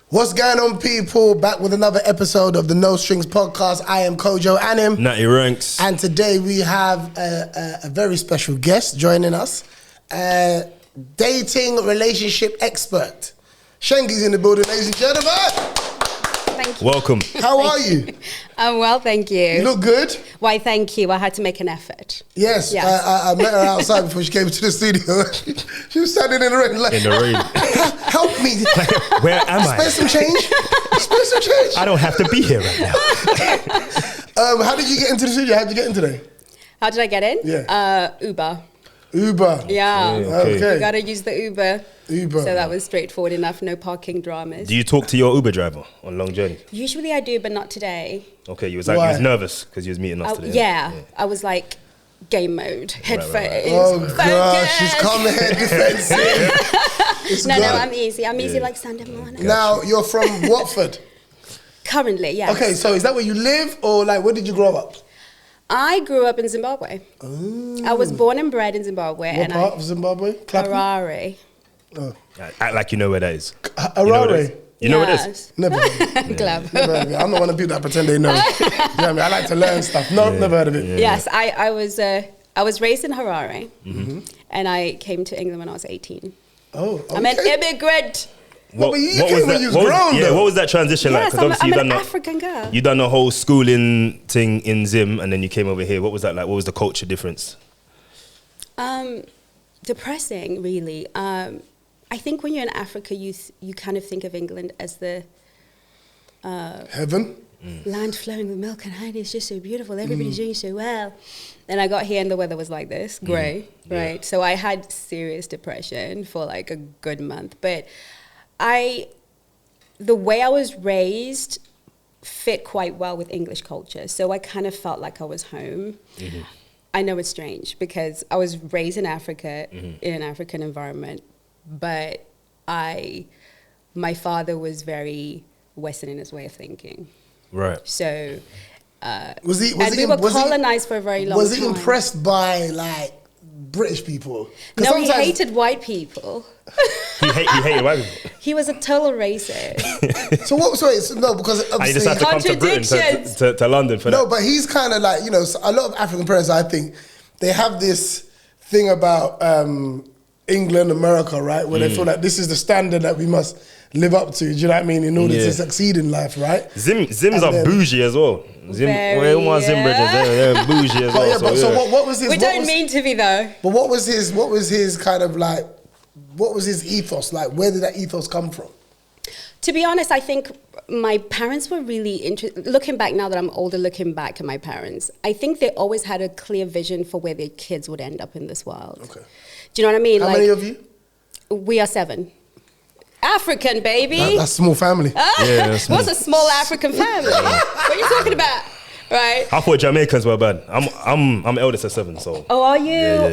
What's going on, people? Back with another episode of the No Strings podcast. I am Kojo Anim. Natty Ranx. And today we have a very special guest joining us. Dating relationship expert. Chengi's in the building, ladies and gentlemen. Thank you. Welcome. How are you? I'm well, thank you. You look good. Why, thank you. I had to make an effort. Yes. I met her outside before she came to the studio. She was standing in the rain. Like, In the rain. Help me. Where am I? Spare some change. Spare some change. I don't have to be here right now. How did you get into the studio? How did you get in today? How did I get in? Yeah. Uber. Uber. Yeah. Okay. You gotta use the Uber. Uber. So that was straightforward enough, no parking dramas. Do you talk to your Uber driver on long journeys? Usually I do, but not today. Okay, you was nervous because you was meeting us today. Yeah. I was like, game mode, headphones. Oh gosh, she's coming head defensive. No, I'm easy. I'm easy like Sunday morning. Now, you're from Watford? Currently, yes. Okay, so is that where you live or like where did you grow up? I grew up in Zimbabwe. Oh. I was born and bred in Zimbabwe. What part of Zimbabwe? Clapham? Harare. Oh. Act like you know where that is. Harare? You know where it is? Never heard of it. Glad. Never heard of it. I'm not one of the people that pretend they know. You know what I mean? I like to learn stuff. No, never heard of it. Yeah. Yes, I was raised in Harare, and I came to England when I was 18. Oh, okay. I'm an immigrant. But you came when you was grown, Yeah, though. what was that transition like? Yes, 'Cause I'm obviously an African girl. You done the whole schooling thing in Zim, and then you came over here. What was that like? What was the culture difference? Depressing, really. I think when you're in Africa, you kind of think of England as the Heaven? land flowing with milk and honey. It's just so beautiful. Everybody's doing so well. And I got here and the weather was like this, grey, right? So I had serious depression for like a good month. But the way I was raised fit quite well with English culture. So I kind of felt like I was home. I know it's strange because I was raised in Africa in an African environment, but my father was very Western in his way of thinking. Right. So, Was we were colonized for a very long time. Was he impressed by like British people? No, he hated white people. He hated white people. He was a total racist. So what? Sorry, no, because And he just had to come to Britain to London for that. No, but he's kind of like, you know, a lot of African parents, I think, they have this thing about England, America, right? Where they feel like this is the standard that we must live up to, do you know what I mean, in order to succeed in life, right? Zims are bougie as well. They're bougie as well. But what was his... We don't mean to be, though. But what was his kind of like, what was his ethos like? Where did that ethos come from? To be honest, I think my parents were really interested. Looking back now that I'm older, looking back at my parents, I think they always had a clear vision for where their kids would end up in this world. Okay. Do you know what I mean? How many of you? We are 7. African, baby. That's a small family. What's a small African family? What are you talking about? Right. I thought Jamaicans were bad. I'm eldest of 7, so. Oh, are you? You're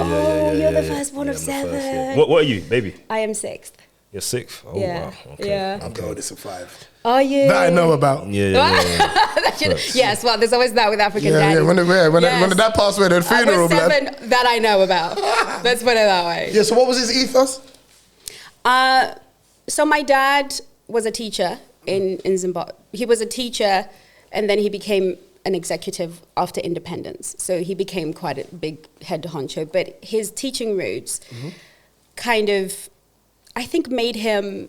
the yeah. first one of 7. First. What are you, baby? I am 6th. You're 6th. Oh Yeah. wow. Okay. Yeah. I'm the oldest of 5. Are you? That I know about. Yeah. Yes, well, there's always that with African daddies. When did that pass away? The funeral, I was 7 that I know about. Let's put it that way. Yeah. So what was his ethos? So my dad was a teacher in Zimbabwe. He was a teacher, and then he became an executive after independence. So he became quite a big head honcho. But his teaching roots kind of, I think, made him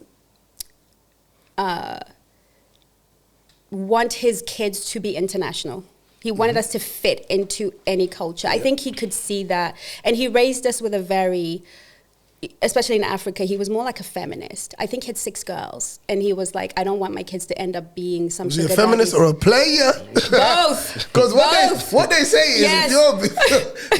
want his kids to be international. He wanted us to fit into any culture. I think he could see that. And he raised us with a very, especially in Africa, he was more like a feminist. I think he had 6 girls. And he was like, I don't want my kids to end up being some Was he a feminist or a player? Both. Because what they say is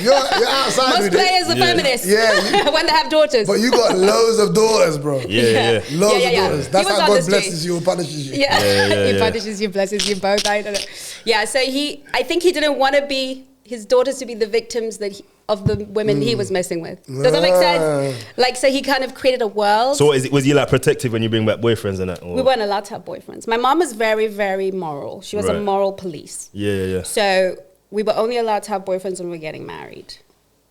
you're outside Most players are feminists when they have daughters. But you got loads of daughters, bro. Yeah. Loads of daughters. That's how God blesses you or punishes you. He punishes you, blesses you both. I don't know. Yeah, so I think he didn't want to be his daughters to be the victims of the women he was messing with. Does that make sense? Like, so he kind of created a world. So was he like protective when you bring back boyfriends and that? Or? We weren't allowed to have boyfriends. My mom was very, very moral. She was a moral police. Yeah. So we were only allowed to have boyfriends when we were getting married.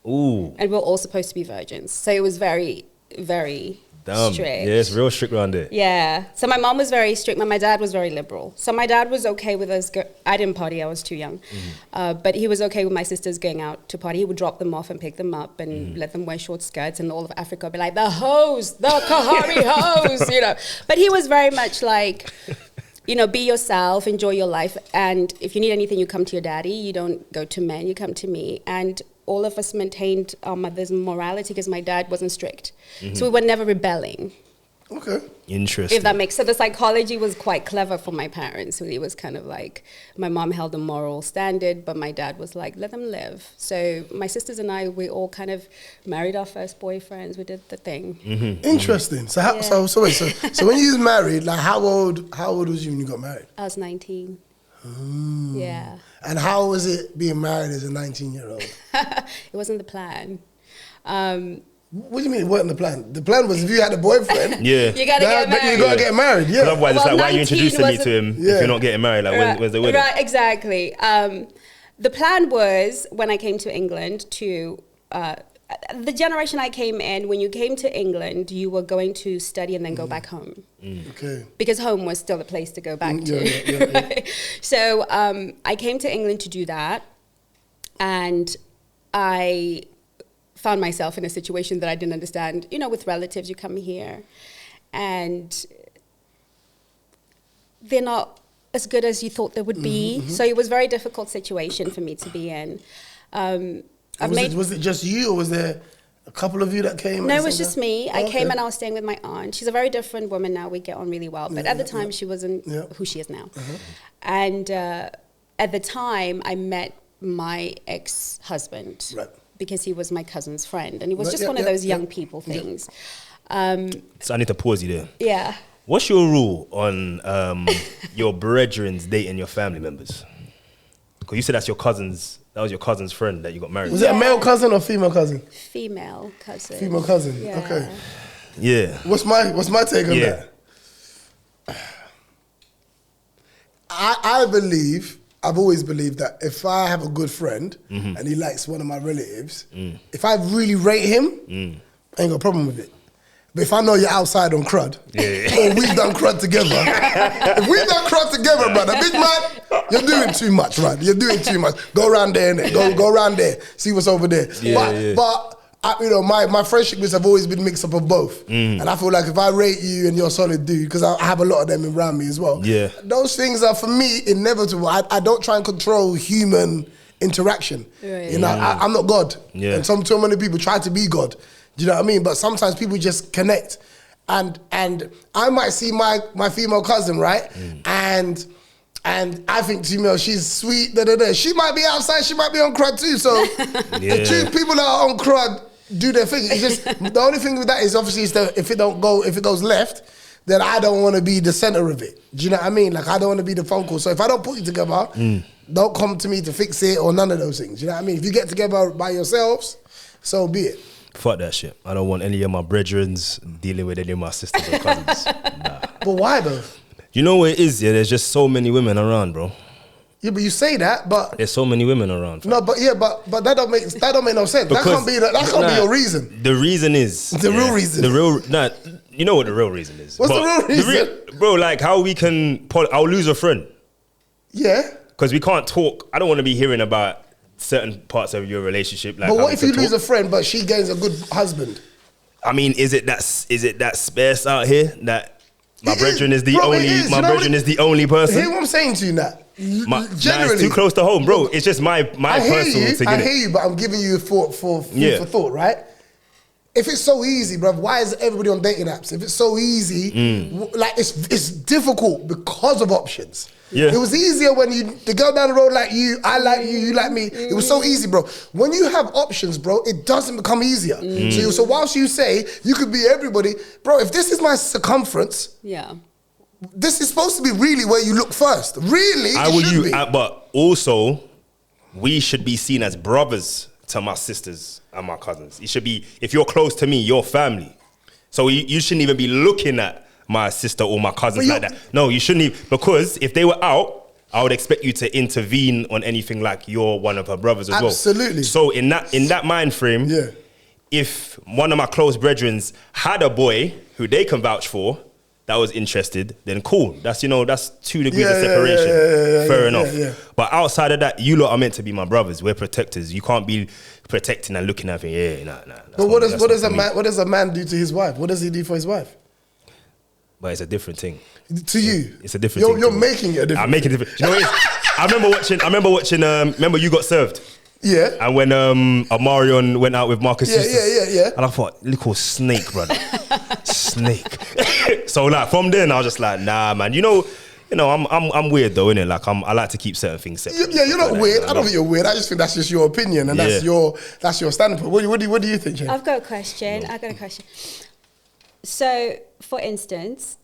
Ooh. And we were all supposed to be virgins. So it was very, very Damn. strict. Yeah, it's real strict around there. Yeah. So my mom was very strict, but my dad was very liberal. So my dad was okay with us. I didn't party. I was too young. But he was okay with my sisters going out to party. He would drop them off and pick them up and let them wear short skirts. And all of Africa would be like, the hoes, the Kahari hoes, you know. But he was very much like, you know, be yourself, enjoy your life. And if you need anything, you come to your daddy. You don't go to men, you come to me. And all of us maintained our mother's morality because my dad wasn't strict. So we were never rebelling. Okay. Interesting. If that makes sense. So the psychology was quite clever for my parents. So it was kind of like, my mom held a moral standard, but my dad was like, let them live. So my sisters and I, we all kind of married our first boyfriends. We did the thing. Interesting. So how, so wait, so when you was married, like how old was you when you got married? I was 19. Yeah. And how was it being married as a 19-year-old? It wasn't the plan. What do you mean it wasn't the plan? The plan was if you had a boyfriend, Yeah. You gotta get married. you gotta get married, yeah. Otherwise, it's Well, like, why are you 19 introducing me to him if Yeah. you're not getting married? Like, where's the wedding? Right, exactly. The plan was, when I came to England, to the generation I came in, when you came to England, you were going to study and then go back home. Okay. Because home was still a place to go back to. Yeah. Right? So I came to England to do that. And I found myself in a situation that I didn't understand. You know, with relatives, you come here and they're not as good as you thought they would be. So it was a very difficult situation for me to be in. Was it just you, or was there a couple of you that came? No, it was just me. I Okay. came and I was staying with my aunt. She's a very different woman now. We get on really well. But at the time, she wasn't who she is now. And at the time, I met my ex-husband. Right. Because he was my cousin's friend. And it was Right, just yeah, one of yeah, those yeah. young people things. So I need to pause you there. Yeah. What's your rule on your brethren's dating your family members? Because you said that was your cousin's friend that you got married Was to. it a male cousin or female cousin? Female cousin. Female cousin. Yeah. Okay. Yeah. What's my take on Yeah. that? I've always believed that if I have a good friend and he likes one of my relatives, if I really rate him, I ain't got a problem with it. But if I know you're outside on crud, or we've done crud together, if we've done crud together, brother, big man, you're doing too much, right? You're doing too much. Go around there, innit? Go around there, see what's over there. But you know, my friendships have always been mixed up of both. And I feel like if I rate you and you're a solid dude, because I have a lot of them around me as well, those things are, for me, inevitable. I don't try and control human interaction. Right. You know, I'm not God. Yeah. And so many people try to be God. Do you know what I mean? But sometimes people just connect. And I might see my female cousin, right? And I think female, she's sweet, She might be outside, she might be on crud too. So the two people that are on crud do their thing. It's just, the only thing with that is obviously if it goes left, then I don't want to be the center of it. Do you know what I mean? Like, I don't want to be the phone call. So if I don't put you together, don't come to me to fix it or none of those things. Do you know what I mean? If you get together by yourselves, so be it. Fuck that shit. I don't want any of my brethrens dealing with any of my sisters or cousins. Nah. But why though? You know what it is, yeah? There's just so many women around, bro. Yeah, but you say that, but There's so many women around. Fam. no, but that don't make no sense. Because- that can't be your reason. The reason is The real reason. You know what the real reason is. What's the But real reason? bro, like how we can I'll lose a friend. Yeah. Because we can't talk. I don't want to be hearing about certain parts of your relationship. Like, But how what we if you can lose talk. a friend, but she gains a good husband? I mean, is it that sparse out here that my It is. brethren is the Bro, it only is. my You know brethren what- is the only person? Hear what I'm saying to you now. Nah, Generally, it's too close to home, bro. It's just my I hear personal you. thing. I innit? hear you, but I'm giving you food for thought, right? If it's so easy, bruv, why is everybody on dating apps? If it's so easy, like it's difficult because of options. Yeah. It was easier when the girl down the road like you, I like you, you like me. It was so easy, bro. When you have options, bro, it doesn't become easier. So whilst you say you could be everybody, bro, if this is my circumference, Yeah. this is supposed to be really where you look first. Really, it should be. But also, we should be seen as brothers to my sisters and my cousins. It should be, if you're close to me, your family. So you shouldn't even be looking at my sister or my cousins like that. No, you shouldn't even, because if they were out, I would expect you to intervene on anything like you're one of her brothers as well. Absolutely. So in that mind frame, if one of my close brethren had a boy who they can vouch for that was interested, then cool. That's 2 degrees of separation. Fair enough. Yeah. But outside of that, you lot are meant to be my brothers. We're protectors. You can't be protecting and looking at me. Nah. But what does a man do to his wife? What does he do for his wife? But it's a different thing. To you, it's a different thing. You're making it a different. I'm making it different. You know what it is? I remember watching. Remember You Got Served. Yeah. And when Omarion went out with Marcus Eustace. Yeah. And I thought, little snake, brother. Snake. So like from then I was just like, nah, man. I'm weird though, innit? Like I like to keep certain things separate. Yeah, you're not weird. I don't think you're weird. I just think that's just your opinion and that's your standpoint. What do you think, Jen? I've got a question. So, for instance,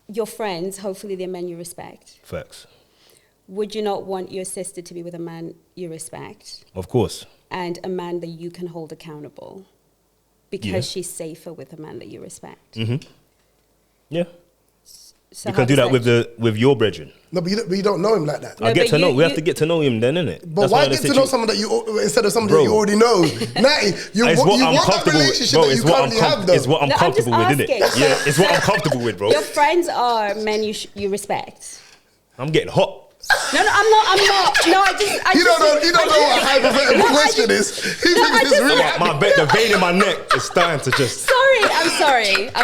your friends, hopefully they're men you respect. Facts. Would you not want your sister to be with a man you respect? Of course. And a man that you can hold accountable because she's safer with a man that you respect? Mm-hmm. Yeah. So you can do that with your brethren. No, but you don't know him like that. We have to get to know him then, innit? But why get to know someone that instead of somebody that you already know? Natty, you want that relationship that you currently have, though. It's what I'm comfortable with, innit? Yeah, it's what I'm comfortable with, bro. Your friends are men you respect. I'm getting hot. No, I'm not. No, You don't know what a hypothetical question is. He thinks it's really the vein in my neck is starting to just... I'm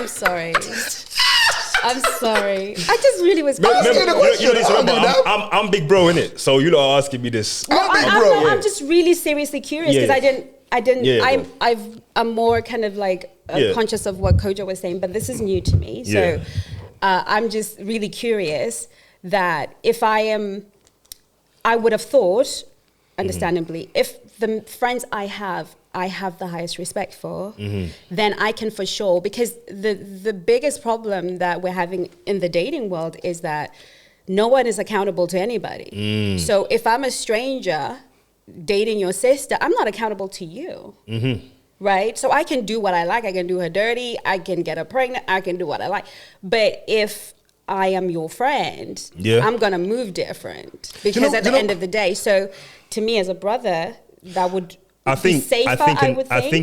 sorry. I just really was. I'm big bro, innit? So you lot are asking me this. I'm just really seriously curious because I didn't. I'm more kind of like conscious of what Kojo was saying, but this is new to me. So I'm just really curious that if I would have thought, understandably, if the friends I have the highest respect for, then I can for sure, because the biggest problem that we're having in the dating world is that no one is accountable to anybody. So if I'm a stranger dating your sister, I'm not accountable to you. Right? So I can do what I like. I can do her dirty. I can get her pregnant. I can do what I like. But if I am your friend, I'm going to move different because at the end of the day, so to me as a brother, that would... I think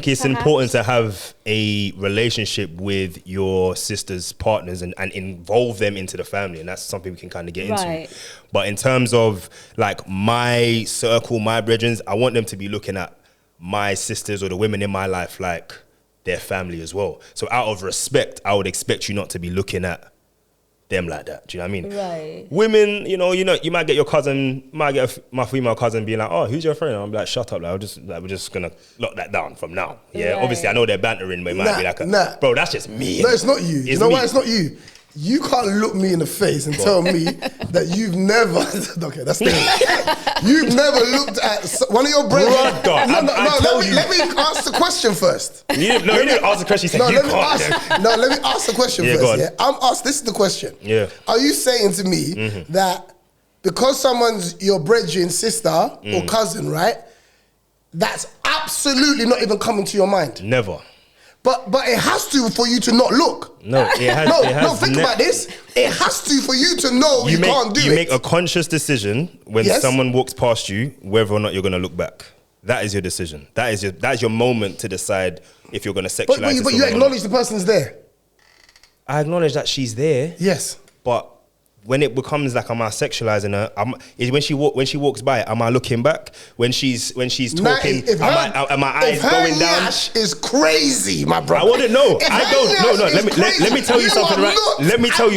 it's important to have a relationship with your sister's partners and involve them into the family, and that's something we can kind of get into. But in terms of like my circle, my brethren, I want them to be looking at my sisters or the women in my life like their family as well. So out of respect, I would expect you not to be looking at them like that. Do you know what I mean? Right. Women, you might get your cousin, my female cousin being like, oh, who's your friend? And I'm like, shut up, we're just gonna lock that down from now. Yeah, right. Obviously I know they're bantering, but it might be like bro, that's just me. No, it's not you. You know why it's not you? You can't look me in the face and tell me that you've never... Okay, that's the You've never looked at one of your brethren... Let me ask the question first. You didn't ask the question. Let me ask the question first. Yeah? This is the question. Yeah. Are you saying to me that because someone's your brethren, sister or cousin, right, that's absolutely not even coming to your mind? Never. But it has to for you to not look. No, it has. Think about this. It has to for you to know you can't do it. You make a conscious decision when someone walks past you, whether or not you're going to look back. That is your decision. That is your moment to decide if you're going to sexualize. But you acknowledge the person's there. I acknowledge that she's there. Yes. But when it becomes like, am I sexualizing her? When she walks by, am I looking back? When she's talking, am my eyes going down? Yash is crazy, my brother. I wouldn't know. I don't. No. Let me tell you something right. Let me tell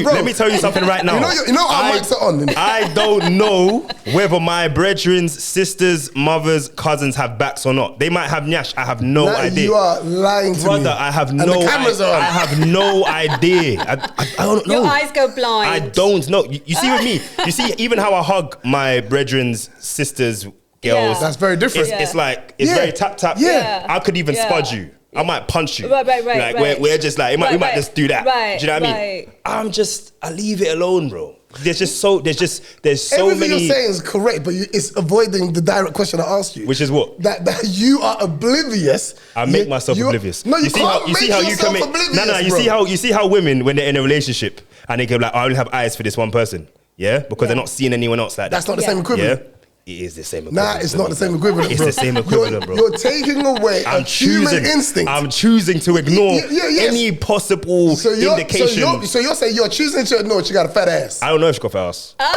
you something right now. You know our mics are on. I don't know whether my brethren's sisters, mothers, cousins have backs or not. They might have nyash. I have no idea. You are lying to me, brother. I have no. The cameras are on. I have no idea. I don't know. Your eyes go blind. I don't know. You see with me, you see even how I hug my brethren's sisters, girls. That's very different. It's very tap. Yeah. I could even spud you. I might punch you. Right. Like we're just like, we might just do that. Right, do you know what I mean? I leave it alone, bro. There's so everything many. You're saying is correct, but it's avoiding the direct question I asked you. Which is what? That you are oblivious. I make myself oblivious. No, you can't make yourself oblivious. No. You see how women, when they're in a relationship and they go like, I only have eyes for this one person. Yeah, because they're not seeing anyone else like that. That's not the same equivalent. Yeah, It is the same equivalent. Nah, it's not the same equivalent, It's bro. the same equivalent, bro. You're taking away a human instinct. I'm choosing to ignore Yes. any possible indication. So you're saying you're choosing to ignore she got a fat ass. I don't know if she got fat ass. There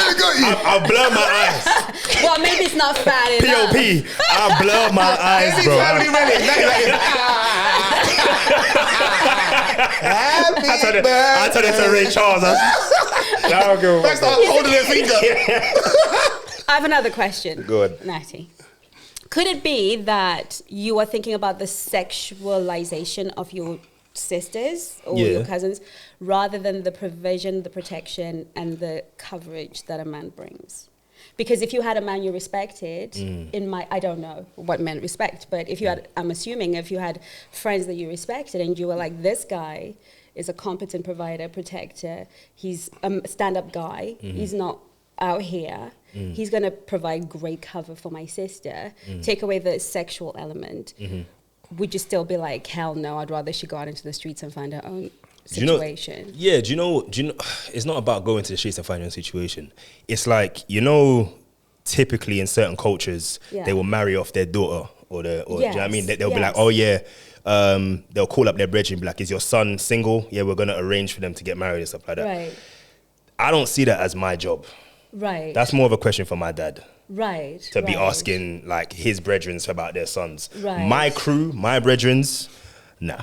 we go. I'll blur my eyes. Well, maybe it's not fat enough. POP. I'll blur my eyes, Any bro. family ready? Happy I turned into Ray Charles. I'll go. First off, holding their finger. I have another question. Good. Natty. Could it be that you are thinking about the sexualization of your sisters or your cousins rather than the provision, the protection, and the coverage that a man brings? Because if you had a man you respected, I don't know what men respect, but if you had, I'm assuming if you had friends that you respected and you were like, this guy is a competent provider, protector, he's a stand-up guy, he's not out here, he's going to provide great cover for my sister, take away the sexual element, would you still be like, hell no, I'd rather she go out into the streets and find her own situation? Do you know, it's not about going to the streets and finding your own situation. It's like, typically in certain cultures, they will marry off their daughter or do you know what I mean? They'll be like, oh yeah, they'll call up their brethren and be like, is your son single? Yeah, we're going to arrange for them to get married and stuff like that. Right. I don't see that as my job. Right. That's more of a question for my dad. Right. To be asking like his brethren about their sons. Right. My crew, my brethrens, nah.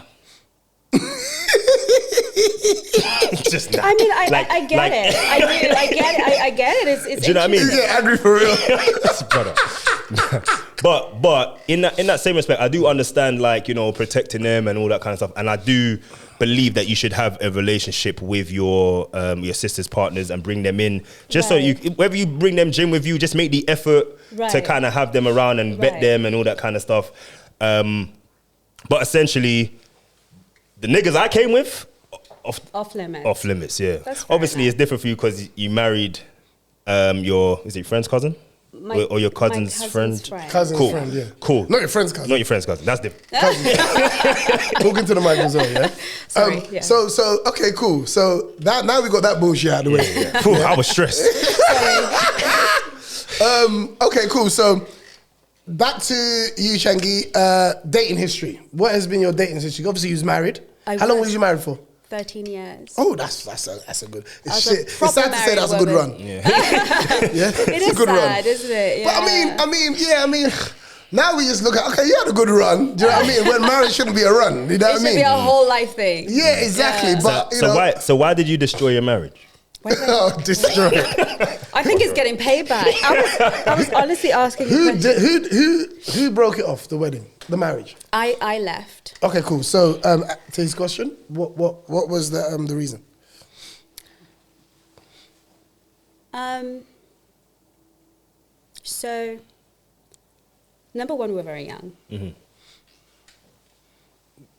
Just nah. I mean, I get it. I do. I get it. It's do you know what I mean? You get angry for real. Brother. but in that same respect, I do understand protecting them and all that kind of stuff, and I do believe that you should have a relationship with your sister's partners and bring them in, just so you, whether you bring them gym with you, just make the effort to kind of have them around and vet them and all that kind of stuff. But essentially, the niggas I came with, off limits. Off limits, yeah. Obviously, it's different for you because you married your friend's cousin? Or your cousin's friend? Cousin's friend, yeah. Cool. Not your friend's cousin. Not your friend's cousin. That's different. Talking to the mic as well, yeah? Sorry, yeah. So, okay, cool. So now we got that bullshit out of the way. Yeah. I was stressed. Okay, cool. So back to you, Chengi. Dating history. What has been your dating history? Obviously, you was married. How long was you married for? 13 years. Oh, that's a good. It's shit. It's sad to say that's a good run. Yeah. It is sad, isn't it? Yeah. But I mean, now we just look at, okay, you had a good run. Do you know what I mean? When marriage shouldn't be a run. You know what I mean? It should be a whole life thing. Yeah, exactly. Yeah. But why did you destroy your marriage? Destroy. I think it's getting payback. I was honestly asking. Who broke it off? The wedding, the marriage. I left. Okay, cool. So, to his question, what was the reason? So, number one, we were very young.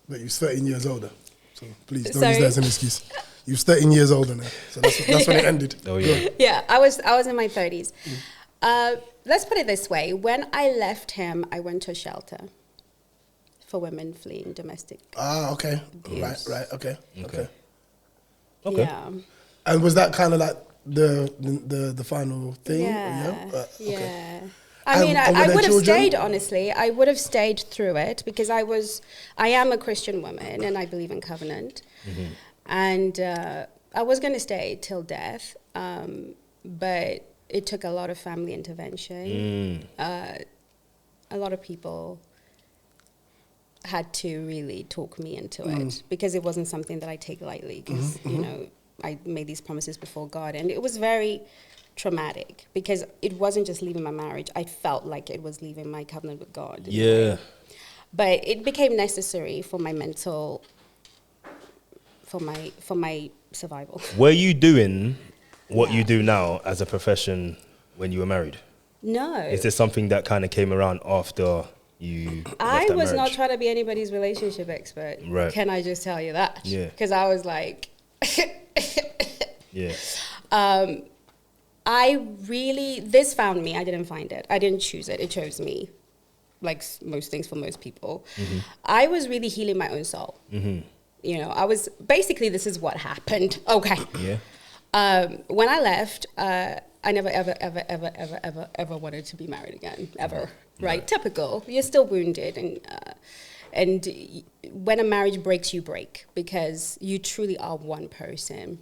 But you're 13 years older, so please don't use that as an excuse. You're 13 years older now, so that's when it ended. Oh yeah. Yeah, I was in my 30s. Let's put it this way: when I left him, I went to a shelter for women fleeing domestic. Okay. abuse. Right. Okay. Yeah. And was that kind of like the final thing? Yeah. Okay. I mean, And were I there would have children? stayed, honestly. I would have stayed through it because I am a Christian woman and I believe in covenant. And I was going to stay till death, but it took a lot of family intervention. A lot of people had to really talk me into it because it wasn't something that I take lightly because, I made these promises before God. And it was very traumatic because it wasn't just leaving my marriage. I felt like it was leaving my covenant with God. Yeah. But it became necessary for my mental, for my survival. Were you doing what you do now as a profession when you were married? No. Is this something that kind of came around after you left I that was not marriage? trying to be anybody's relationship expert. Right. Can I just tell you that? Yeah. Because I was like... Yeah. This found me. I didn't find it. I didn't choose it. It chose me, like most things for most people. I was really healing my own soul. I was, basically, this is what happened. Okay. Yeah. When I left, I I never, ever, ever, ever, ever, ever, ever wanted to be married again, ever. Right? Typical. You're still wounded, and when a marriage breaks, you break because you truly are one person,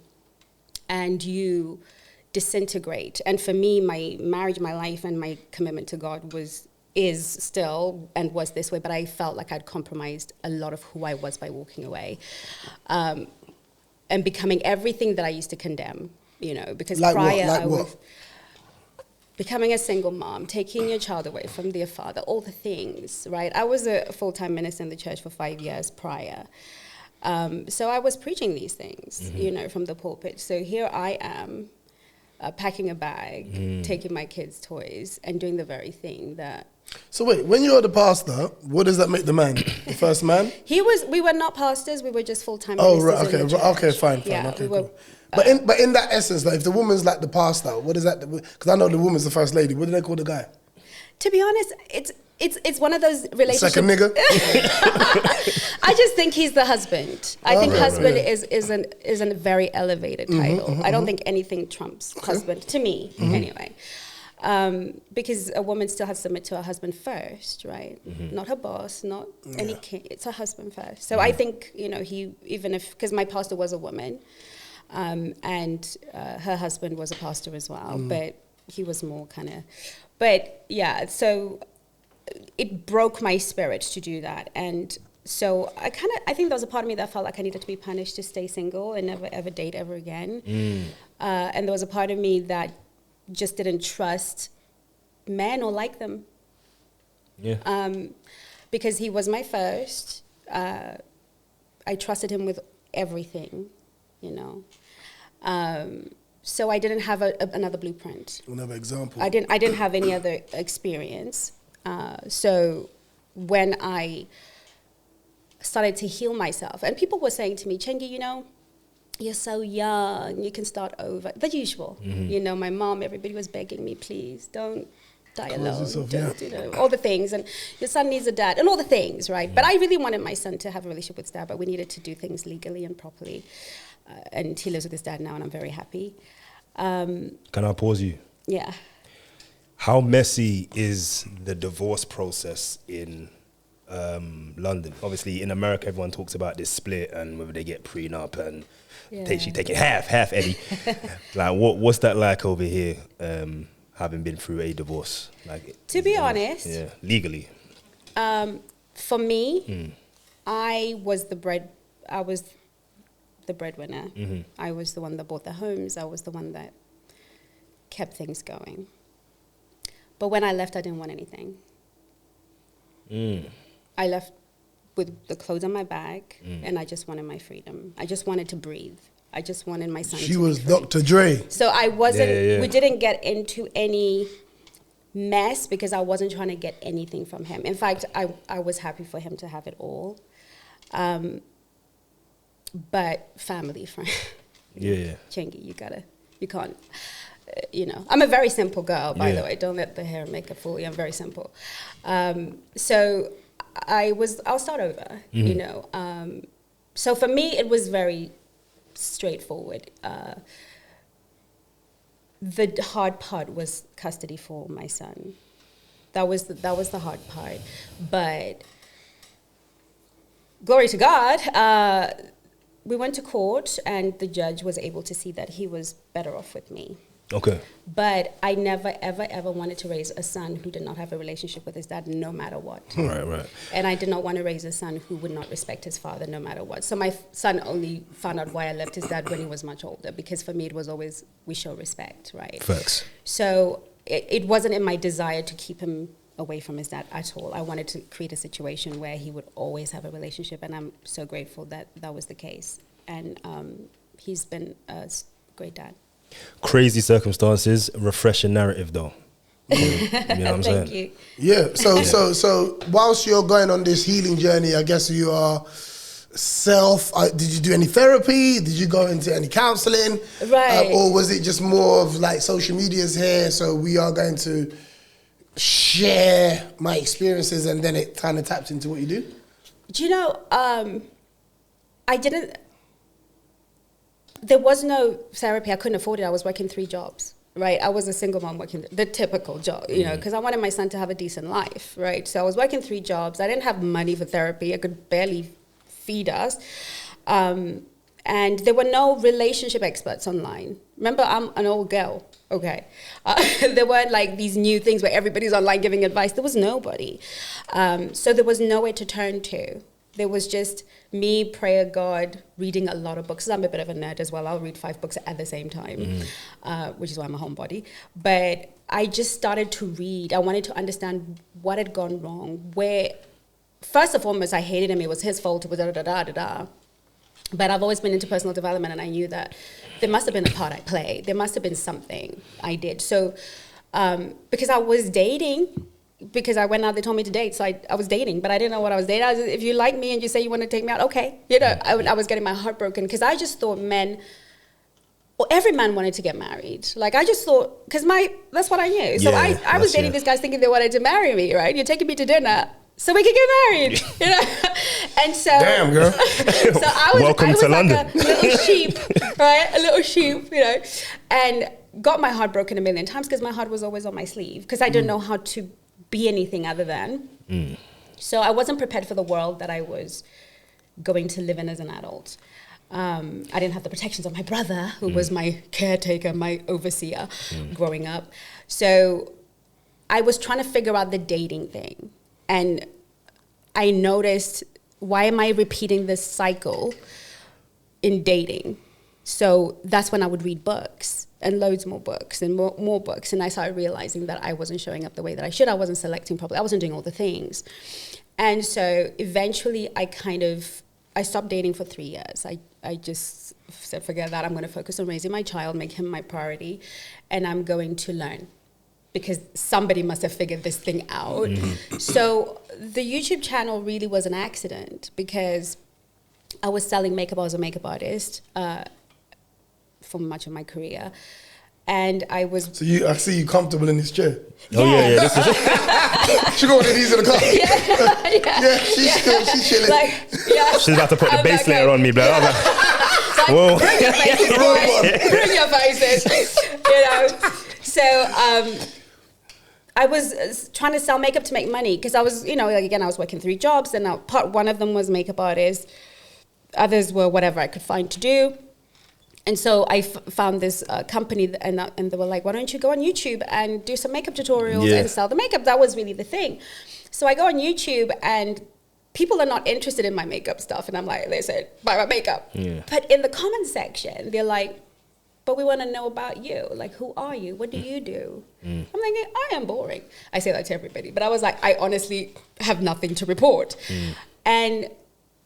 and you disintegrate. And for me, my marriage, my life, and my commitment to God is still and was this way, but I felt like I'd compromised a lot of who I was by walking away, and becoming everything that I used to condemn. Because like prior what? I was becoming a single mom, taking your child away from their father, all the things, right? I was a full-time minister in the church for 5 years prior. So I was preaching these things, from the pulpit. So here I am, packing a bag, taking my kids' toys, and doing the very thing that... So wait, when you're the pastor, what does that make the man? The first man? We were not pastors, we were just full-time Oh, ministers right, in the church. okay, fine. Yeah, Okay, we were, cool. But in that essence, like, if the woman's like the pastor, what is that? Because I know the woman's the first lady. What do they call the guy? To be honest, it's one of those relationships. Second nigga? I just think he's the husband. I think husband is a very elevated title. I don't think anything trumps husband, to me, anyway. Because a woman still has to submit to her husband first, right? Not her boss, not any king. It's her husband first. So I think, because my pastor was a woman, and her husband was a pastor as well, but he was more kind of... But yeah, so it broke my spirit to do that. And so I think there was a part of me that felt like I needed to be punished to stay single and never ever date ever again. And there was a part of me that just didn't trust men or like them. Yeah. Because he was my first. I trusted him with everything, So I didn't have another blueprint. Another example. I didn't have any other experience. So when I started to heal myself, and people were saying to me, Chengi, you're so young, you can start over. The usual. My mom, everybody was begging me, please, don't die alone. All the things. And your son needs a dad, and all the things, right? But I really wanted my son to have a relationship with his dad, but we needed to do things legally and properly. And he lives with his dad now, and I'm very happy. Can I pause you? Yeah. How messy is the divorce process in London? Obviously, in America, everyone talks about this split and whether they get prenup and she taking half, Eddie. Like, what's that like over here, having been through a divorce? Like, to be honest, legally. For me, I was the breadwinner. I was the one that bought the homes. I was the one that kept things going. But when I left, I didn't want anything. I left with the clothes on my back, and I just wanted my freedom. I just wanted to breathe. I just wanted my son to be free. She was Dr. Dre. So I wasn't, we didn't get into any mess because I wasn't trying to get anything from him. In fact, I was happy for him to have it all. But family, friend. Chengi, you can't, I'm a very simple girl, by the way. Don't let the hair and makeup fool you. I'm very simple. So I'll start over, So for me, it was very straightforward. The hard part was custody for my son. That was the hard part. But glory to God, we went to court, and the judge was able to see that he was better off with me. Okay. But I never, ever, ever wanted to raise a son who did not have a relationship with his dad, no matter what. Right. And I did not want to raise a son who would not respect his father, no matter what. So my son only found out why I left his dad when he was much older, because for me it was always, we show respect, right? Facts. So it wasn't in my desire to keep him away from his dad at all. I wanted to create a situation where he would always have a relationship, and I'm so grateful that that was the case. And he's been a great dad. Crazy circumstances, refreshing narrative though. You know what I'm saying? Thank you. Yeah. So whilst you're going on this healing journey, I guess you are did you do any therapy? Did you go into any counseling? Right. Or was it just more of like social media's here, so we are going to share my experiences, and then it kind of taps into what you do? Do you know, there was no therapy. I couldn't afford it. I was working 3 jobs. right? I was a single mom working the typical job, you know, because I wanted my son to have a decent life, right? So I was working 3 jobs. I didn't have money for therapy. I could barely feed us. And there were no relationship experts online. Remember, I'm an old girl, okay? There weren't like these new things where everybody's online giving advice. There was nobody. So there was nowhere to turn to. There was just me, prayer, God, reading a lot of books. I'm a bit of a nerd as well. I'll read 5 books at the same time, which is why I'm a homebody. But I just started to read. I wanted to understand what had gone wrong. Where, first and foremost, I hated him. It was his fault. It was da-da-da-da-da. But I've always been into personal development, and I knew that there must have been a part I played. There must have been something I did. So because I was dating, because I went out, they told me to date, so I was dating, but I didn't know what I was dating. If you like me and you say you want to take me out, okay. You know, I was getting my heart broken because I just thought every man wanted to get married. Like, I just thought, because that's what I knew. So I was dating these guys thinking they wanted to marry me, right? You're taking me to dinner so we could get married, you know? And so... Damn, girl. So I was to like London. a little sheep, right? A little sheep, you know? And got my heart broken a million times because my heart was always on my sleeve because I didn't know how to be anything other than. So I wasn't prepared for the world that I was going to live in as an adult. I didn't have the protections of my brother, who was my caretaker, my overseer growing up. So I was trying to figure out the dating thing. And I noticed, why am I repeating this cycle in dating? So that's when I would read books and loads more books and more books. And I started realizing that I wasn't showing up the way that I should. I wasn't selecting properly. I wasn't doing all the things. And so eventually I stopped dating for 3 years. I just said, forget that. I'm going to focus on raising my child, make him my priority, and I'm going to learn because somebody must have figured this thing out. So the YouTube channel really was an accident because I was selling makeup. I was a makeup artist for much of my career. And I was... So I see you comfortable in this chair. Yeah. Oh, yeah. This is She got one of these in the car. She's chilling. Like, yeah. She's about to put the bass layer on me, bro. I was like, whoa. Bring your faces, boys. Bring your faces. You know. So I was trying to sell makeup to make money because I was, you know, like, again, I was working 3 jobs, and one of them was makeup artist. Others were whatever I could find to do. And so I found this company, and they were like, why don't you go on YouTube and do some makeup tutorials and sell the makeup? That was really the thing. So I go on YouTube, and people are not interested in my makeup stuff. And I'm like, they said, buy my makeup. Yeah. But in the comment section, they're like, but we want to know about you. Like, who are you? What do you do? I'm thinking, I am boring. I say that to everybody. But I was like, I honestly have nothing to report. And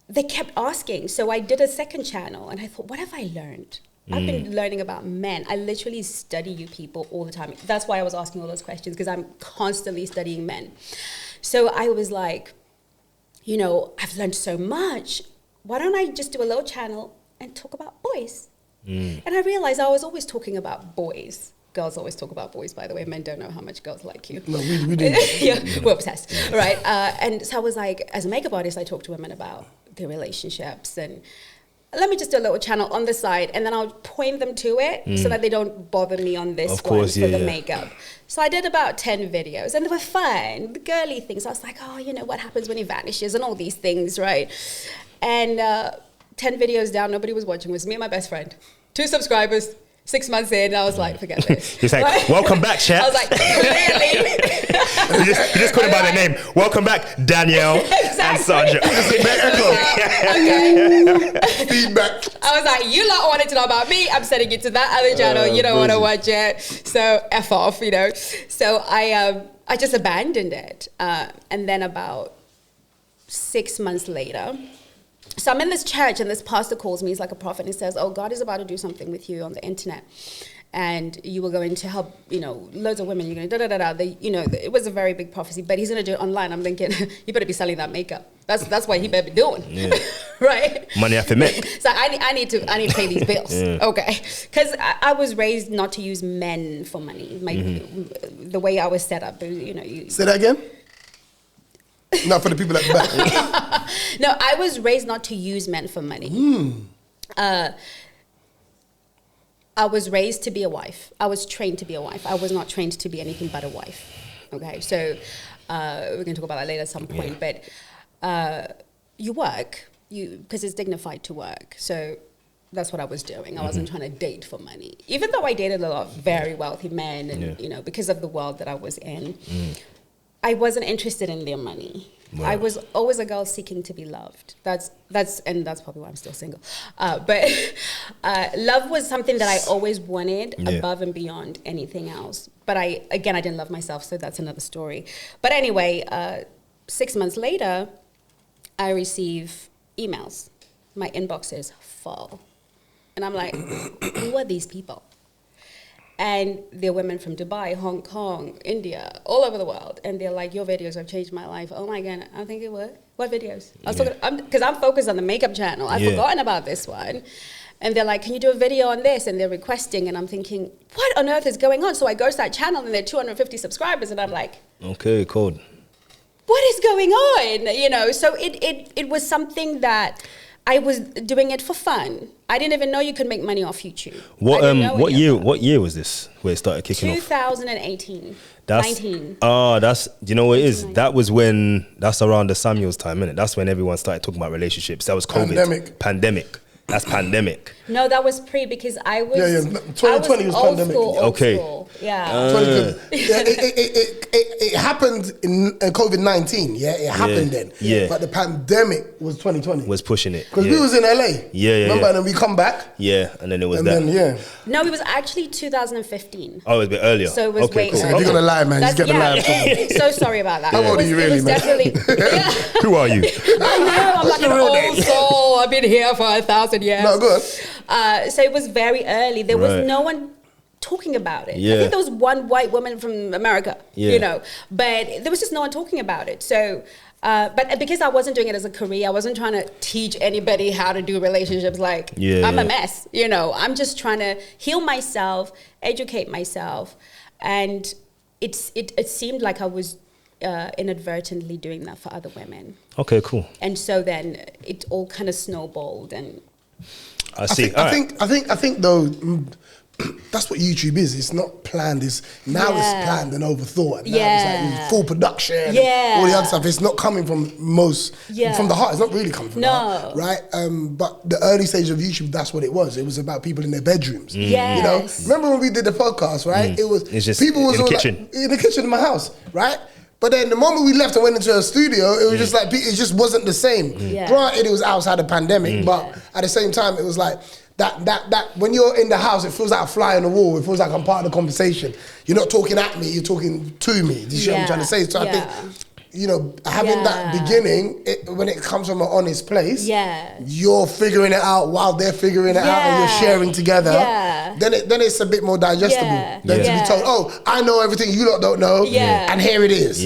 they kept asking. So I did a second channel, and I thought, what have I learned? I've been learning about men. I literally study you people all the time. That's why I was asking all those questions, because I'm constantly studying men. So I was like, you know, I've learned so much. Why don't I just do a little channel and talk about boys? And I realized I was always talking about boys. Girls always talk about boys, by the way. Men don't know how much girls like you. No, we do. Yeah, we're obsessed, right? And so I was like, as a makeup artist, I talk to women about their relationships, and let me just do a little channel on the side, and then I'll point them to it so that they don't bother me on this for the makeup. So I did about 10 videos, and they were fun, the girly things. I was like, oh, you know, what happens when he vanishes and all these things, right? And 10 videos down, nobody was watching. It was me and my best friend. 2 subscribers, 6 months in, I was like, forget this. He's like, welcome back, chat. I was like, clearly. you just couldn't buy their name. Welcome back, Danielle and Sandra. Okay. Feedback. I was like, you lot wanted to know about me. I'm sending you to that other channel. You don't want to watch it. So F off, you know. So I just abandoned it. And then about 6 months later, so I'm in this church, and this pastor calls me. He's like a prophet, and he says, oh, God is about to do something with you on the internet. And you will go in to help, you know, loads of women. You're going to da-da-da-da. You know, it was a very big prophecy, but he's going to do it online. I'm thinking, you better be selling that makeup. That's what he better be doing, right? Money after men. So I need to pay these bills, okay? Because I was raised not to use men for money. The way I was set up, you know. Say that again? Not for the people at the back. No, I was raised not to use men for money. I was raised to be a wife. I was trained to be a wife. I was not trained to be anything but a wife. Okay, so we're going to talk about that later at some point. But you work, because it's dignified to work. So that's what I was doing. I wasn't trying to date for money. Even though I dated a lot of very wealthy men, and you know, because of the world that I was in, I wasn't interested in their money. Right. I was always a girl seeking to be loved. That's probably why I'm still single. But love was something that I always wanted above and beyond anything else. But I didn't love myself, so that's another story. But anyway, 6 months later, I receive emails. My inbox is full. And I'm like, who are these people? And they're women from Dubai, Hong Kong, India, all over the world. And they're like, your videos have changed my life. Oh my God, I think it would. What videos? I was talking, because I'm focused on the makeup channel. I've forgotten about this one. And they're like, can you do a video on this? And they're requesting. And I'm thinking, what on earth is going on? So I go to that channel and they're 250 subscribers. And I'm like, okay, cool. What is going on? You know, so it was something that I was doing it for fun. I didn't even know you could make money off YouTube. What year was this where it started kicking 2018. That's 19. Oh, do you know what it is? That was that's around the Samuels time, innit? That's when everyone started talking about relationships. That was COVID. Pandemic. That's pandemic. No, that was pre, because I was 2020 was pandemic. School. Yeah. 2020. It happened in COVID-19. Yeah, it happened then. Yeah. But the pandemic was 2020. Was pushing it. Because we was in LA. Remember, and then we come back. Yeah, and then it was No, it was actually 2020. Oh, it was a bit earlier. So it was way cool. If you're gonna lie, man, just get the lie. So sorry about that. How old are you really, man? Who are you? I know, I'm like an old soul. I've been here for 1,000 years. No, good. So it was very early. There was no one talking about it. I think there was one white woman from America, you know, but there was just no one talking about it. So, but because I wasn't doing it as a career, I wasn't trying to teach anybody how to do relationships. Like, I'm a mess, you know. I'm just trying to heal myself, educate myself. And it seemed like I was inadvertently doing that for other women. Okay, cool. And so then it all kind of snowballed, and I see. I think though, that's what YouTube is. It's not planned. It's planned and overthought. And now it's like full production. And all the other stuff. It's not coming from from the heart. It's not really coming from the heart, right? But the early stage of YouTube, that's what it was. It was about people in their bedrooms. You know, remember when we did the podcast, right? It was just people was in the kitchen. Like, in the kitchen of my house, right? But then the moment we left and went into a studio, it was just like, it just wasn't the same. Granted, it was outside the pandemic, but at the same time, it was like, that when you're in the house, it feels like a fly on the wall. It feels like I'm part of the conversation. You're not talking at me, you're talking to me. Do you see what I'm trying to say? So I think, you know, having that beginning, when it comes from an honest place, you're figuring it out while they're figuring it out, and you're sharing together. Then it's a bit more digestible than to be told, oh, I know everything you lot don't know, and here it is.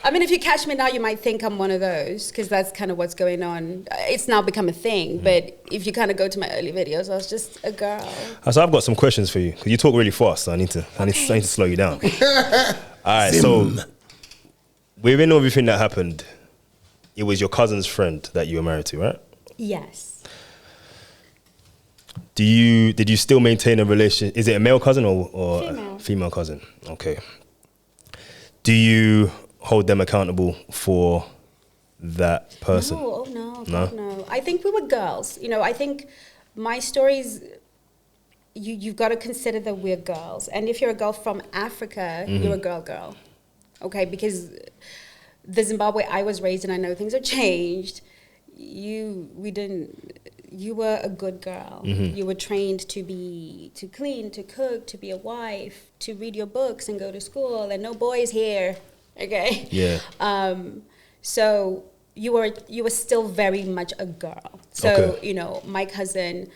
I mean, if you catch me now, you might think I'm one of those, because that's kind of what's going on. It's now become a thing, but if you kind of go to my early videos, I was just a girl. So I've got some questions for you, because you talk really fast, so I need to slow you down. All right, so within everything that happened, it was your cousin's friend that you were married to, right? Yes. Did you still maintain a relationship? Is it a male cousin or female? Female cousin? Okay. Do you hold them accountable for that person? No. I think we were girls. You know, I think my stories, you've got to consider that we're girls. And if you're a girl from Africa, you're a girl. Okay, because the Zimbabwe I was raised in, I know things have changed. You were a good girl. You were trained to clean, to cook, to be a wife, to read your books and go to school, and no boys here. Okay. Yeah. So you were still very much a girl. So you know, my cousin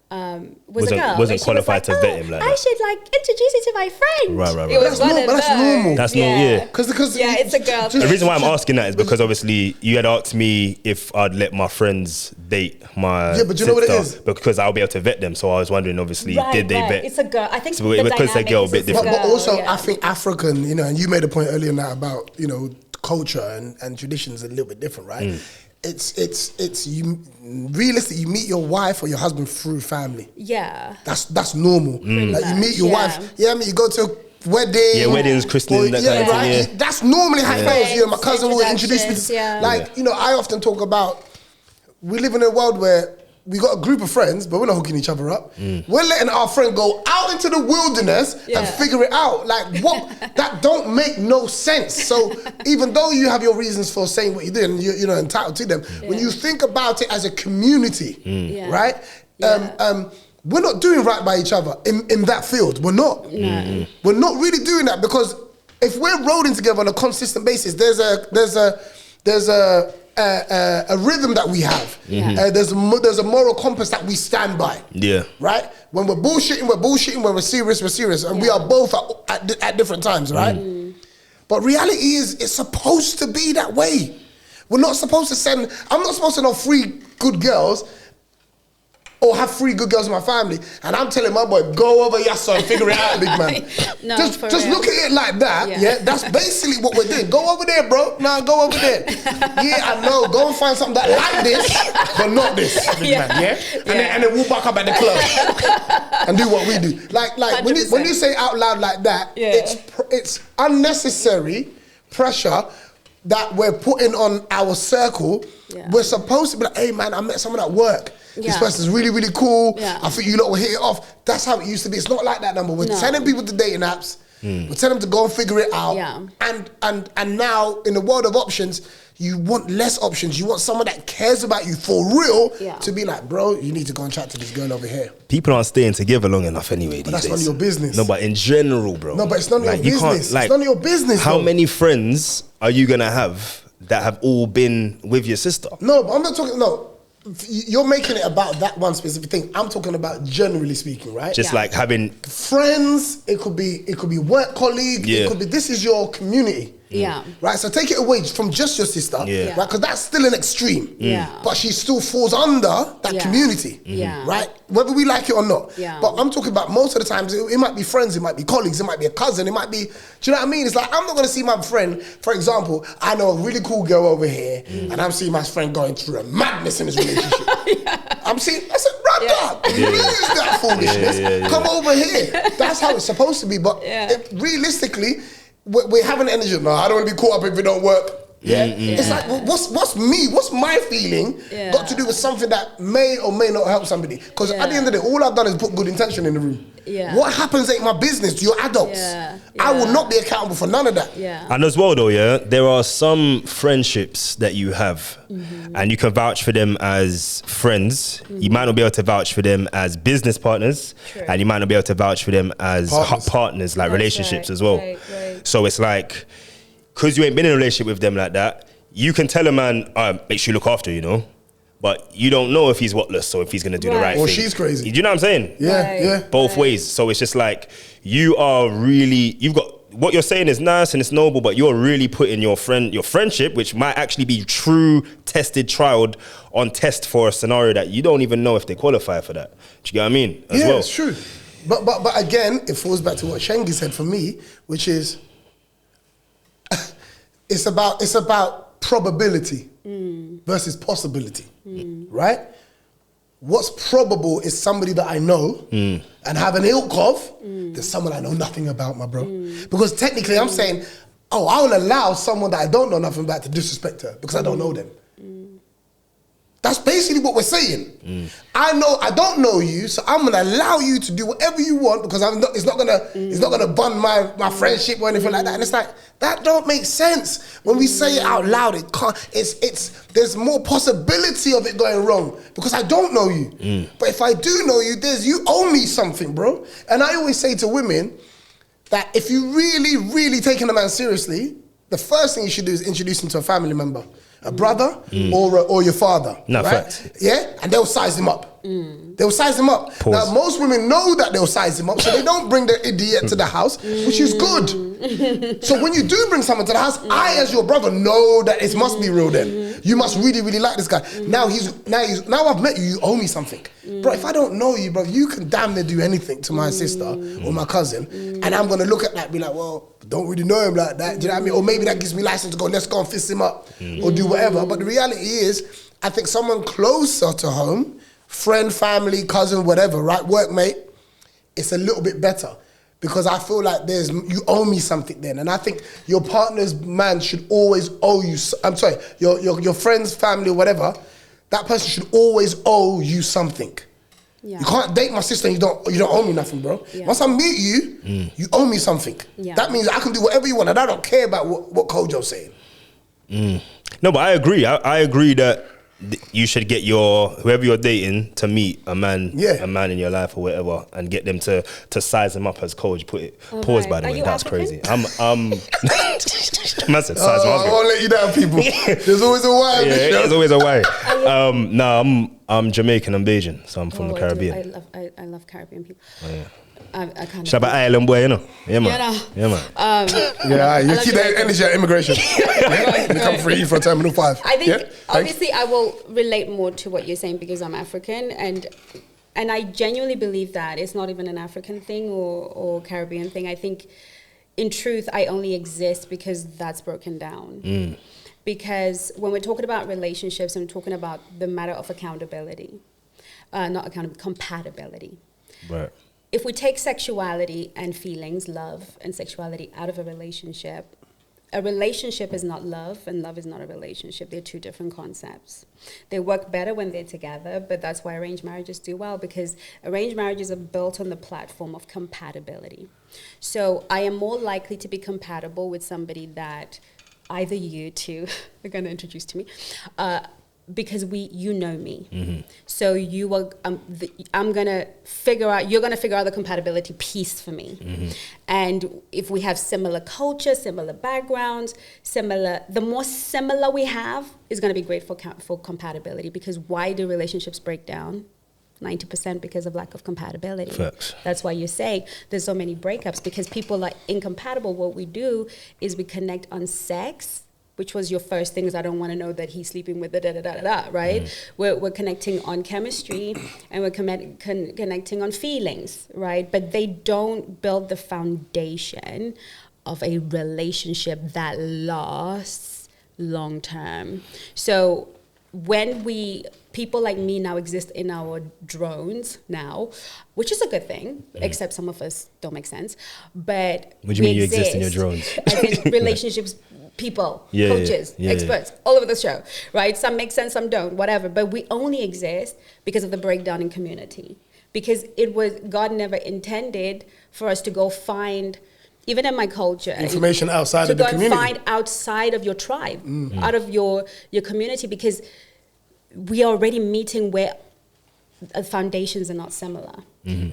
was a girl. Wasn't qualified to vet him like that. I should introduce you to my friend. Right. It was That's normal. That's normal. Yeah. Because it's a girl. The reason why I'm asking that is because obviously you had asked me if I'd let my friends date my but you know what it is? because I'll be able to vet them. So I was wondering, obviously, did they vet? It's a girl. I think so because they're girl, a bit different. But also, I think African, you know, and you made a point earlier now about, you know, culture and traditions are a little bit different, right? it's you realistically you meet your wife or your husband through family. Yeah. That's normal. Like you meet your wife. Yeah, I mean you go to a wedding. Yeah, weddings, christening, that kind of thing. Yeah. That's normally how it goes. You know, my cousin will introduce me to you know, I often talk about we live in a world where we got a group of friends, but we're not hooking each other up. We're letting our friend go out into the wilderness and figure it out. Like what? That don't make no sense. So even though you have your reasons for saying what you did and you're know, entitled to them, when you think about it as a community, right? We're not doing right by each other in that field. We're not. We're not really doing that because if we're rolling together on a consistent basis, there's a rhythm that we have. There's a moral compass that we stand by. Yeah. Right? When we're bullshitting, we're bullshitting. When we're serious. And we are both at different times, right? But reality is, it's supposed to be that way. We're not supposed to I'm not supposed to know 3 good girls or have 3 good girls in my family, and I'm telling my boy, go over Yassa and figure it out, big man. No, just look at it like that, yeah? That's basically what we're doing. Go over there, bro. Nah, go over there. Yeah, I know. Go and find something that like this, but not this, big man, yeah? And then we'll back up at the club and do what we do. Like when you say out loud like that, it's unnecessary pressure that we're putting on our circle. We're supposed to be like, hey man, I met someone at work. This person's really, really cool. I think you lot will hit it off. That's how it used to be. It's not like that number. We're telling people to dating apps. We're telling them to go and figure it out. And now in the world of options, you want less options. You want someone that cares about you for real to be like, bro, you need to go and chat to this girl over here. People aren't staying together long enough anyway these days. None of your business. No, but in general, bro. No, but it's none of your business. It's none of your business. How many friends are you going to have that have all been with your sister? No, but I'm not talking, you're making it about that one specific thing. I'm talking about generally speaking, right? Just like having friends, it could be work colleague, it could be, this is your community. Right, so take it away from just your sister, right? Because that's still an extreme. But she still falls under that community. Right? Whether we like it or not. But I'm talking about most of the times, it might be friends, it might be colleagues, it might be a cousin, it might be, do you know what I mean? It's like, I'm not gonna see my friend, for example, I know a really cool girl over here, and I'm seeing my friend going through a madness in his relationship. I'm seeing, I said, brother, lose that foolishness. Come over here. That's how it's supposed to be. But realistically, we're having energy. No, I don't want to be caught up if it don't work. It's like, what's me? What's my feeling got to do with something that may or may not help somebody? Because at the end of the day, all I've done is put good intention in the room. What happens ain't my business. You're adults. I will not be accountable for none of that. And as well, though, there are some friendships that you have, and you can vouch for them as friends. You might not be able to vouch for them as business partners, and you might not be able to vouch for them as partners, like relationships as well. So it's like, because you ain't been in a relationship with them like that, you can tell a man, make sure you look after, you know, but you don't know if he's whatless or if he's going to do the right thing. Or she's crazy. Do you know what I'm saying? Yeah. Both ways. So it's just like, you've got, what you're saying is nice and it's noble, but you're really putting your friendship, which might actually be true, tested, trialed, on test for a scenario that you don't even know if they qualify for that. Do you get what I mean? As well. It's true. But again, it falls back to what Chengi said for me, which is, it's about probability versus possibility, right? What's probable is somebody that I know and have an ilk of, than someone I know nothing about, my bro. Because technically I'm saying, I will allow someone that I don't know nothing about to disrespect her because I don't know them. That's basically what we're saying. I don't know you, so I'm gonna allow you to do whatever you want because it's not gonna bond my friendship or anything like that. And it's like, that don't make sense. When we say it out loud, it can't. There's more possibility of it going wrong because I don't know you. But if I do know you, you owe me something, bro. And I always say to women that if you really, really taking a man seriously, the first thing you should do is introduce him to a family member. A brother or your father. No, right? Fact. Yeah? And they'll size him up. They'll size him up. Pause. Now, most women know that they'll size him up, so they don't bring the idiot to the house, which is good. So when you do bring someone to the house, I, as your brother, know that it must be real then. You must really, really like this guy. Now I've met you, you owe me something. Bro, if I don't know you, bro, you can damn near do anything to my sister or my cousin, and I'm gonna look at that and be like, well, don't really know him like that. Do you know what I mean? Or maybe that gives me license to go, let's go and fist him up or do whatever. But the reality is, I think someone closer to home, friend, family, cousin, whatever, right, workmate, it's a little bit better. Because I feel like you owe me something then. And I think your partner's man should always owe you, I'm sorry, your friend's family or whatever, that person should always owe you something. Yeah. You can't date my sister and you don't owe me nothing, bro. Yeah. Once I meet you, you owe me something. Yeah. That means I can do whatever you want and I don't care about what Kojo's saying. No, but I agree. I agree that you should get whoever you're dating to meet a man in your life or whatever, and get them to size him up, as Kojo put it. Okay. Pause, by the way, that's African? Crazy. Man said size him up. I won't let you down, people. There's always a why. Yeah, there's always a why. I'm Jamaican and Bajan, so I'm from the Caribbean. I love Caribbean people. Oh, yeah. I kind of island boy, you know. Yeah, man. You know. Yeah, man. You keep that energy at immigration. You come free for Terminal 5. I think obviously I will relate more to what you're saying because I'm African, and I genuinely believe that it's not even an African thing or Caribbean thing. I think in truth I only exist because that's broken down. Because when we're talking about relationships, I'm talking about the matter of accountability, compatibility. Right. If we take sexuality and feelings, love and sexuality out of a relationship is not love and love is not a relationship. They're two different concepts. They work better when they're together, but that's why arranged marriages do well, because arranged marriages are built on the platform of compatibility. So I am more likely to be compatible with somebody that either you two are going to introduce to me, because you know me. So you are, you're gonna figure out the compatibility piece for me. And if we have similar culture, similar backgrounds, the more similar we have is gonna be great for compatibility, because why do relationships break down? 90% because of lack of compatibility. Facts. That's why you say there's so many breakups, because people are incompatible. What we do is we connect on sex, which was your first thing, is I don't want to know that he's sleeping with the right? We're connecting on chemistry, and we're connecting on feelings, right? But they don't build the foundation of a relationship that lasts long term. So when people like me now exist in our drones now, which is a good thing, except some of us don't make sense. But what do you mean you exist in your drones? As in relationships, people, coaches, experts, all over the show, right? Some make sense, some don't, whatever. But we only exist because of the breakdown in community. Because God never intended for us to go find, even in my culture, information outside of the community. To go and find outside of your tribe, out of your community, because we are already meeting where foundations are not similar.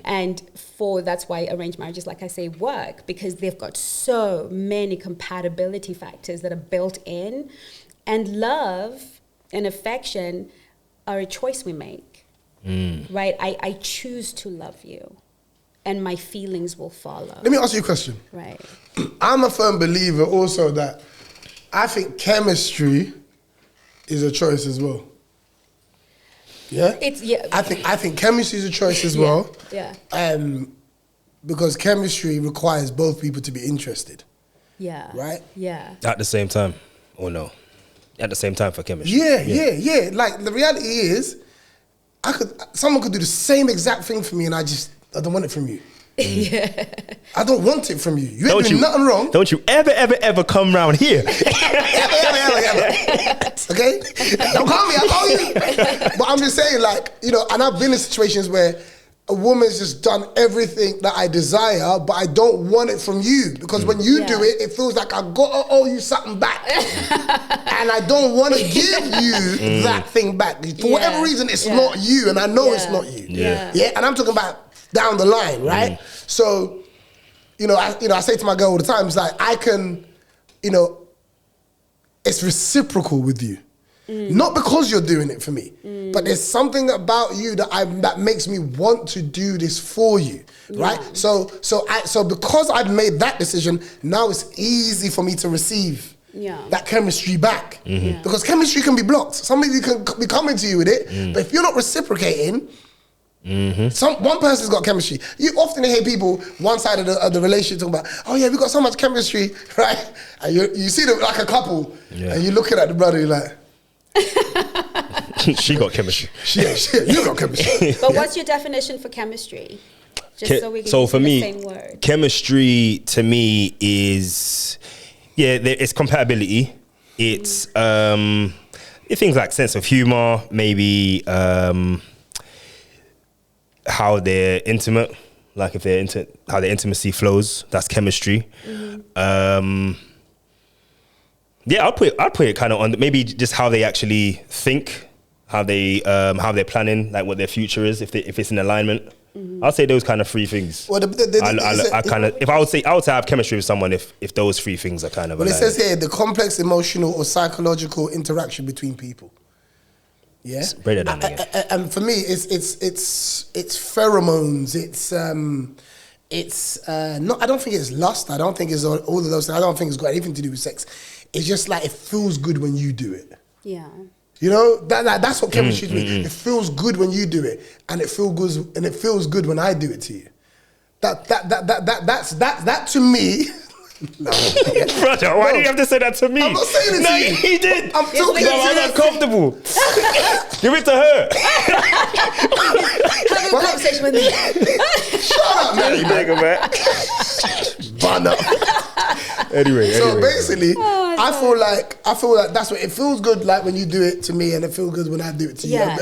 And that's why arranged marriages, like I say, work, because they've got so many compatibility factors that are built in, and love and affection are a choice we make, right? I choose to love you, and my feelings will follow. Let me ask you a question. Right. I'm a firm believer also that I think chemistry is a choice as well. Yeah? I think chemistry is a choice as well. Yeah. Because chemistry requires both people to be interested. Yeah. Right? Yeah. At the same time, or no? At the same time for chemistry. Yeah. Like the reality is, someone could do the same exact thing for me, and I don't want it from you. Yeah. I don't want it from you. You ain't doing nothing wrong. Don't you ever come round here. ever. Okay? Don't call me, I'll call you. But I'm just saying, like, and I've been in situations where a woman's just done everything that I desire, but I don't want it from you. Because when you do it, it feels like I got to owe you something back. And I don't want to give you that thing back. For whatever reason, it's not you, and I know it's not you. Yeah. And I'm talking about down the line, right? So, I say to my girl all the time, it's like, I can, it's reciprocal with you. Not because you're doing it for me, but there's something about you that makes me want to do this for you, right? So because I've made that decision, now it's easy for me to receive that chemistry back. Yeah. Because chemistry can be blocked. Somebody can be coming to you with it, but if you're not reciprocating, one person's got chemistry. You often hear people one side of the relationship talking about, oh yeah, we got so much chemistry, right? And you see them like a couple, and you're looking at the brother, you're like, she got chemistry. You got chemistry. But what's your definition for chemistry? Just so we can use for the me, same word. chemistry to me is it's compatibility. It's things like sense of humor, maybe how they're intimate, like if they're how their intimacy flows. That's chemistry. I'll put it kind of on maybe just how they actually think, how they're planning, like what their future is, if it's in alignment. I'll say those kind of three things. Well, I would say I have chemistry with someone if those three things are kind of. Well, it says here the complex emotional or psychological interaction between people. Yeah, break that down again. And for me, it's pheromones. It's not. I don't think it's lust. I don't think it's all of those things. I don't think it's got anything to do with sex. It's just like it feels good when you do it. Yeah. You know, that's what chemistry means. It feels good when you do it, and it feels good when I do it to you. That to me. No. Brother, why do you have to say that to me? I'm not saying it to you. He did. I'm talking to I'm you. uncomfortable. Give it to her. Have a conversation with me. Shut up, man. Bun up. Anyway. So basically, I feel like that's what it feels good like when you do it to me, and it feels good when I do it to you. Yes.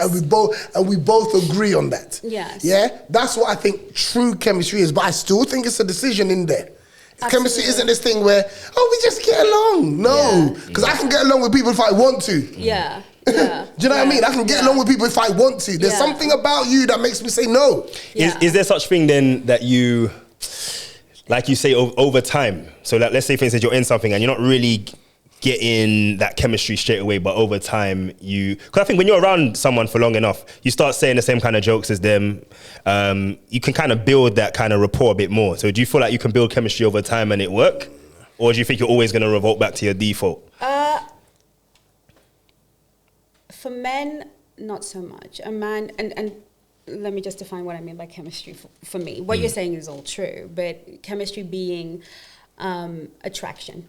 And we both agree on that. Yes. Yeah, that's what I think true chemistry is. But I still think it's a decision in there. Absolutely. Chemistry isn't this thing where we just get along. No, because I can get along with people if I want to. Yeah. Do you know what I mean? I can get along with people if I want to. There's something about you that makes me say no. Yeah. Is there such thing then that you, like you say, over time? So let's say, for instance, you're in something and you're not really getting that chemistry straight away, but over time because I think when you're around someone for long enough, you start saying the same kind of jokes as them. You can kind of build that kind of rapport a bit more. So do you feel like you can build chemistry over time and it work? Or do you think you're always going to revert back to your default? For men, not so much. A man, and let me just define what I mean by chemistry for me. What you're saying is all true, but chemistry being attraction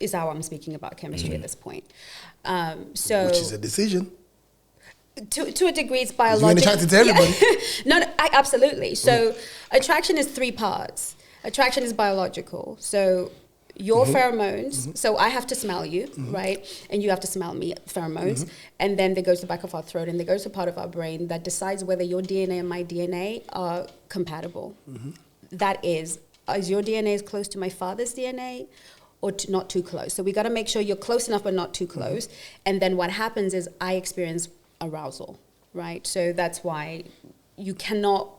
is how I'm speaking about chemistry at this point. Which is a decision. To a degree, it's biological. You're attracted to everybody. Absolutely. So attraction is three parts. Attraction is biological. So your pheromones, so I have to smell you, right? And you have to smell me, pheromones. And then they go to the back of our throat and they go to a part of our brain that decides whether your DNA and my DNA are compatible. That is your DNA as close to my father's DNA or not too close? So we got to make sure you're close enough but not too close. And then what happens is I experience arousal, right? So that's why you cannot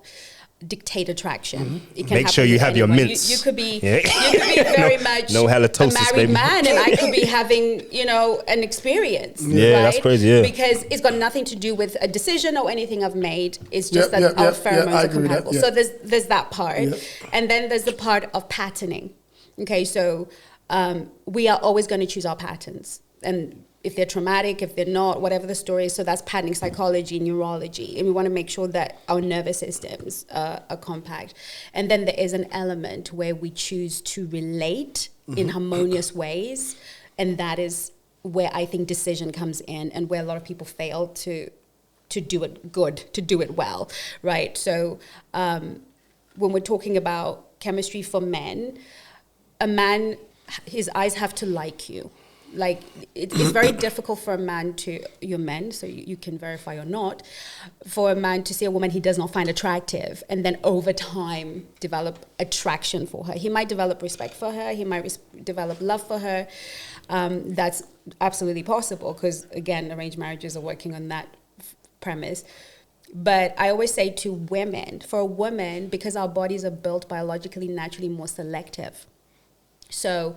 dictate attraction. It can Make sure you have your mints. You could be very much no halitosis, a married baby. man, and I could be having, an experience. Yeah, right? that's crazy. Yeah, because it's got nothing to do with a decision or anything I've made. It's just that our pheromones are compatible. So there's that part, and then there's the part of patterning. Okay, so we are always going to choose our patterns, and if they're traumatic, if they're not, whatever the story is. So that's patterning psychology, neurology. And we want to make sure that our nervous systems are compact. And then there is an element where we choose to relate in harmonious ways. And that is where I think decision comes in and where a lot of people fail to do it good, to do it well, right? So when we're talking about chemistry for men, a man, his eyes have to like you. Like, it's very difficult for a man you're men, so you can verify or not, for a man to see a woman he does not find attractive and then over time develop attraction for her. He might develop respect for her. He might develop love for her. That's absolutely possible because, again, arranged marriages are working on that premise. But I always say to women, for a woman, because our bodies are built biologically, naturally more selective. So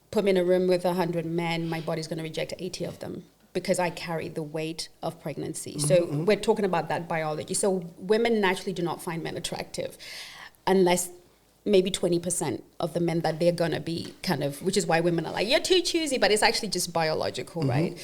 put me in a room with 100 men, my body's going to reject 80 of them because I carry the weight of pregnancy. So we're talking about that biology. So women naturally do not find men attractive unless maybe 20% of the men that they're gonna be kind of, which is why women are like, you're too choosy, but it's actually just biological, right?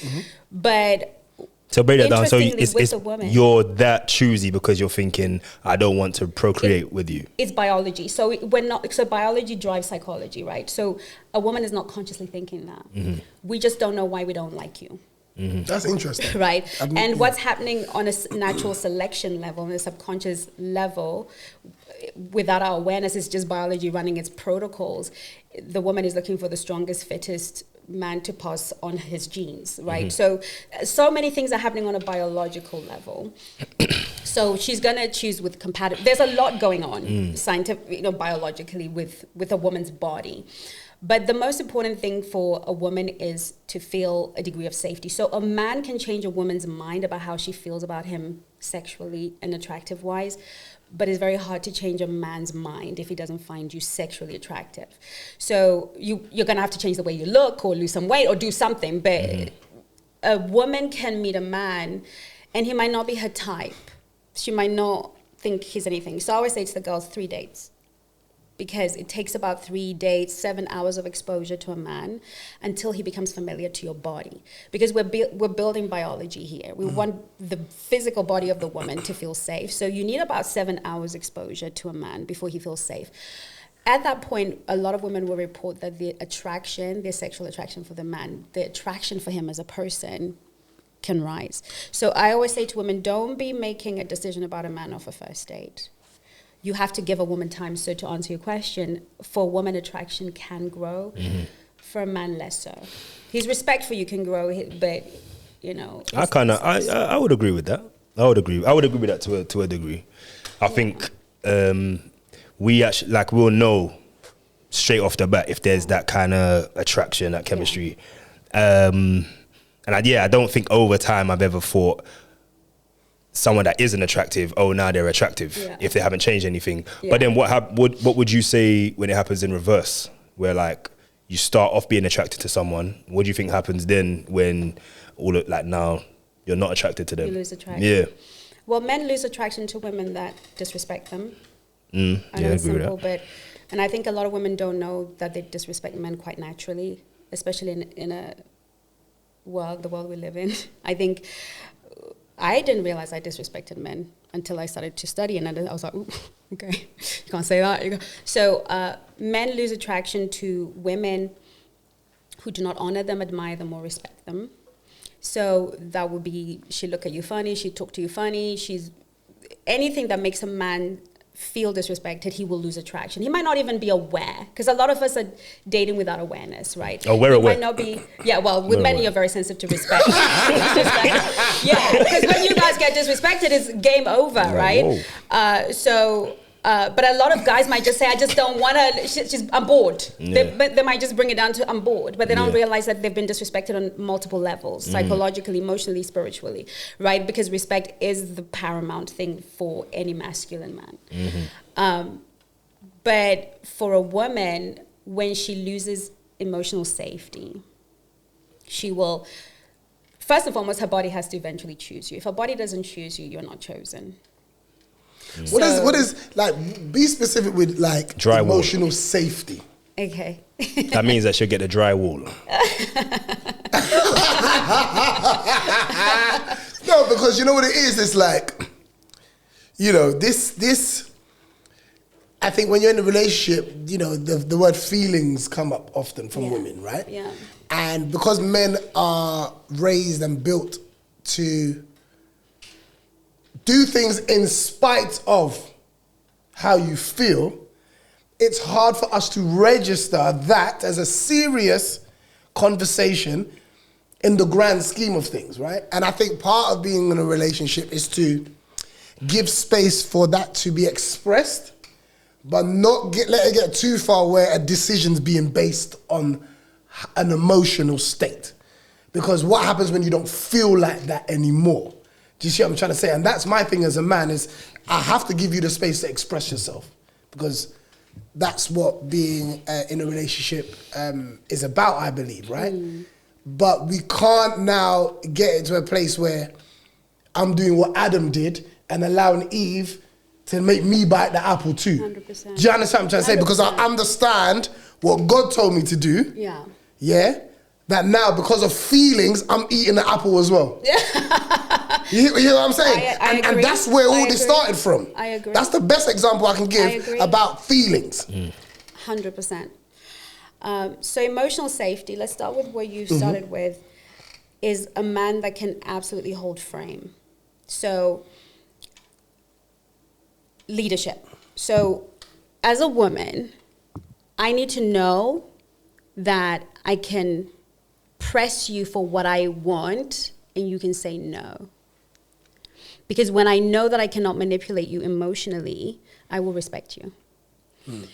But so break that down. So interestingly, it's with a woman, you're that choosy because you're thinking, I don't want to procreate with you. it's biology. So we're not. So biology drives psychology, right? So a woman is not consciously thinking that. We just don't know why we don't like you. That's interesting. Right. And what's happening on a natural selection level, on a subconscious level, without our awareness, is just biology running its protocols. The woman is looking for the strongest, fittest man to pass on his genes, right? So many things are happening on a biological level. So she's gonna choose with compatible. There's a lot going on scientific, biologically with a woman's body. But the most important thing for a woman is to feel a degree of safety. So a man can change a woman's mind about how she feels about him sexually and attractive wise, but it's very hard to change a man's mind if he doesn't find you sexually attractive. So you're gonna have to change the way you look or lose some weight or do something. But a woman can meet a man and he might not be her type. She might not think he's anything. So I always say to the girls, 3 dates. Because it takes about 3 dates, 7 hours of exposure to a man until he becomes familiar to your body. Because we're building biology here. We want the physical body of the woman to feel safe. So you need about 7 hours exposure to a man before he feels safe. At that point, a lot of women will report that their sexual attraction for the man, the attraction for him as a person can rise. So I always say to women, don't be making a decision about a man off a first date. You have to give a woman time. So to answer your question, for a woman, attraction can grow. For a man, less so. His respect for you can grow, but I would agree with that. I would agree with that to a degree. I think we actually we'll know straight off the bat if there's that kind of attraction, that chemistry. And I don't think over time I've ever thought someone that isn't attractive, now they're attractive if they haven't changed anything. But then what would you say when it happens in reverse, where you start off being attracted to someone? What do you think happens then when now you're not attracted to them? You lose attraction. Yeah. Well, men lose attraction to women that disrespect them. I know it's agree simple, with that. and I think a lot of women don't know that they disrespect men quite naturally, especially in the world we live in. I think I didn't realize I disrespected men until I started to study, and I was like, ooh, okay, you can't say that. So men lose attraction to women who do not honor them, admire them, or respect them. So that would be, she look at you funny, she talk to you funny, anything that makes a man feel disrespected, he will lose attraction. He might not even be aware, because a lot of us are dating without awareness, right? Oh, we're aware. Might not be, with men you're very sensitive to respect. Because when you guys get disrespected, it's game over, right? But a lot of guys might just say, I just don't want to, I'm bored. They might just bring it down to, I'm bored. But they don't realize that they've been disrespected on multiple levels, psychologically, emotionally, spiritually, right? Because respect is the paramount thing for any masculine man. But for a woman, when she loses emotional safety, she will, first and foremost, her body has to eventually choose you. If her body doesn't choose you, you're not chosen. What is be specific with dry emotional wall. Safety. Okay. That means I should get the dry wall. No, because you know what it is? It's this, I think when you're in a relationship, the word feelings come up often from women, right? Yeah. And because men are raised and built to do things in spite of how you feel, it's hard for us to register that as a serious conversation in the grand scheme of things, right? And I think part of being in a relationship is to give space for that to be expressed, but not let it get too far where a decision's being based on an emotional state. Because what happens when you don't feel like that anymore? Do you see what I'm trying to say? And that's my thing as a man, is I have to give you the space to express yourself, because that's what being in a relationship is about, I believe, right? But we can't now get into a place where I'm doing what Adam did and allowing Eve to make me bite the apple too. 100%. Do you understand what I'm trying to say? Because I understand what God told me to do. Yeah. Yeah. That now, because of feelings, I'm eating the apple as well. You hear what I'm saying? I agree. And that's where all this started from. I agree. That's the best example I can give about feelings. 100%. So emotional safety, let's start with what you started with, is a man that can absolutely hold frame. So leadership. So as a woman, I need to know that I can press you for what I want and you can say no. Because when I know that I cannot manipulate you emotionally, I will respect you.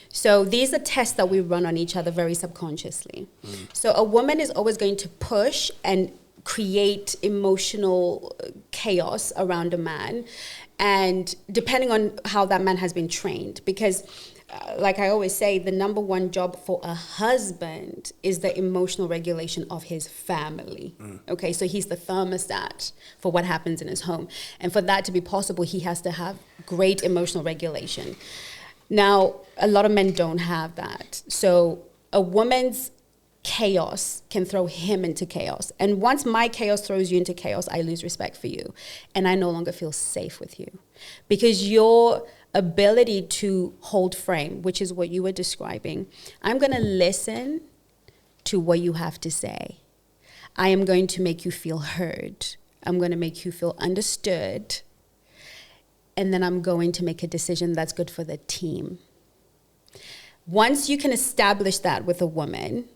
So these are tests that we run on each other very subconsciously. So a woman is always going to push and create emotional chaos around a man, and depending on how that man has been trained, because like I always say, the number one job for a husband is the emotional regulation of his family. Okay, so he's the thermostat for what happens in his home. And for that to be possible, he has to have great emotional regulation. Now, a lot of men don't have that. So a woman's chaos can throw him into chaos. And once my chaos throws you into chaos, I lose respect for you. And I no longer feel safe with you. Because your ability to hold frame, which is what you were describing, I'm going to listen to what you have to say. I am going to make you feel heard. I'm going to make you feel understood. And then I'm going to make a decision that's good for the team. Once you can establish that with a woman,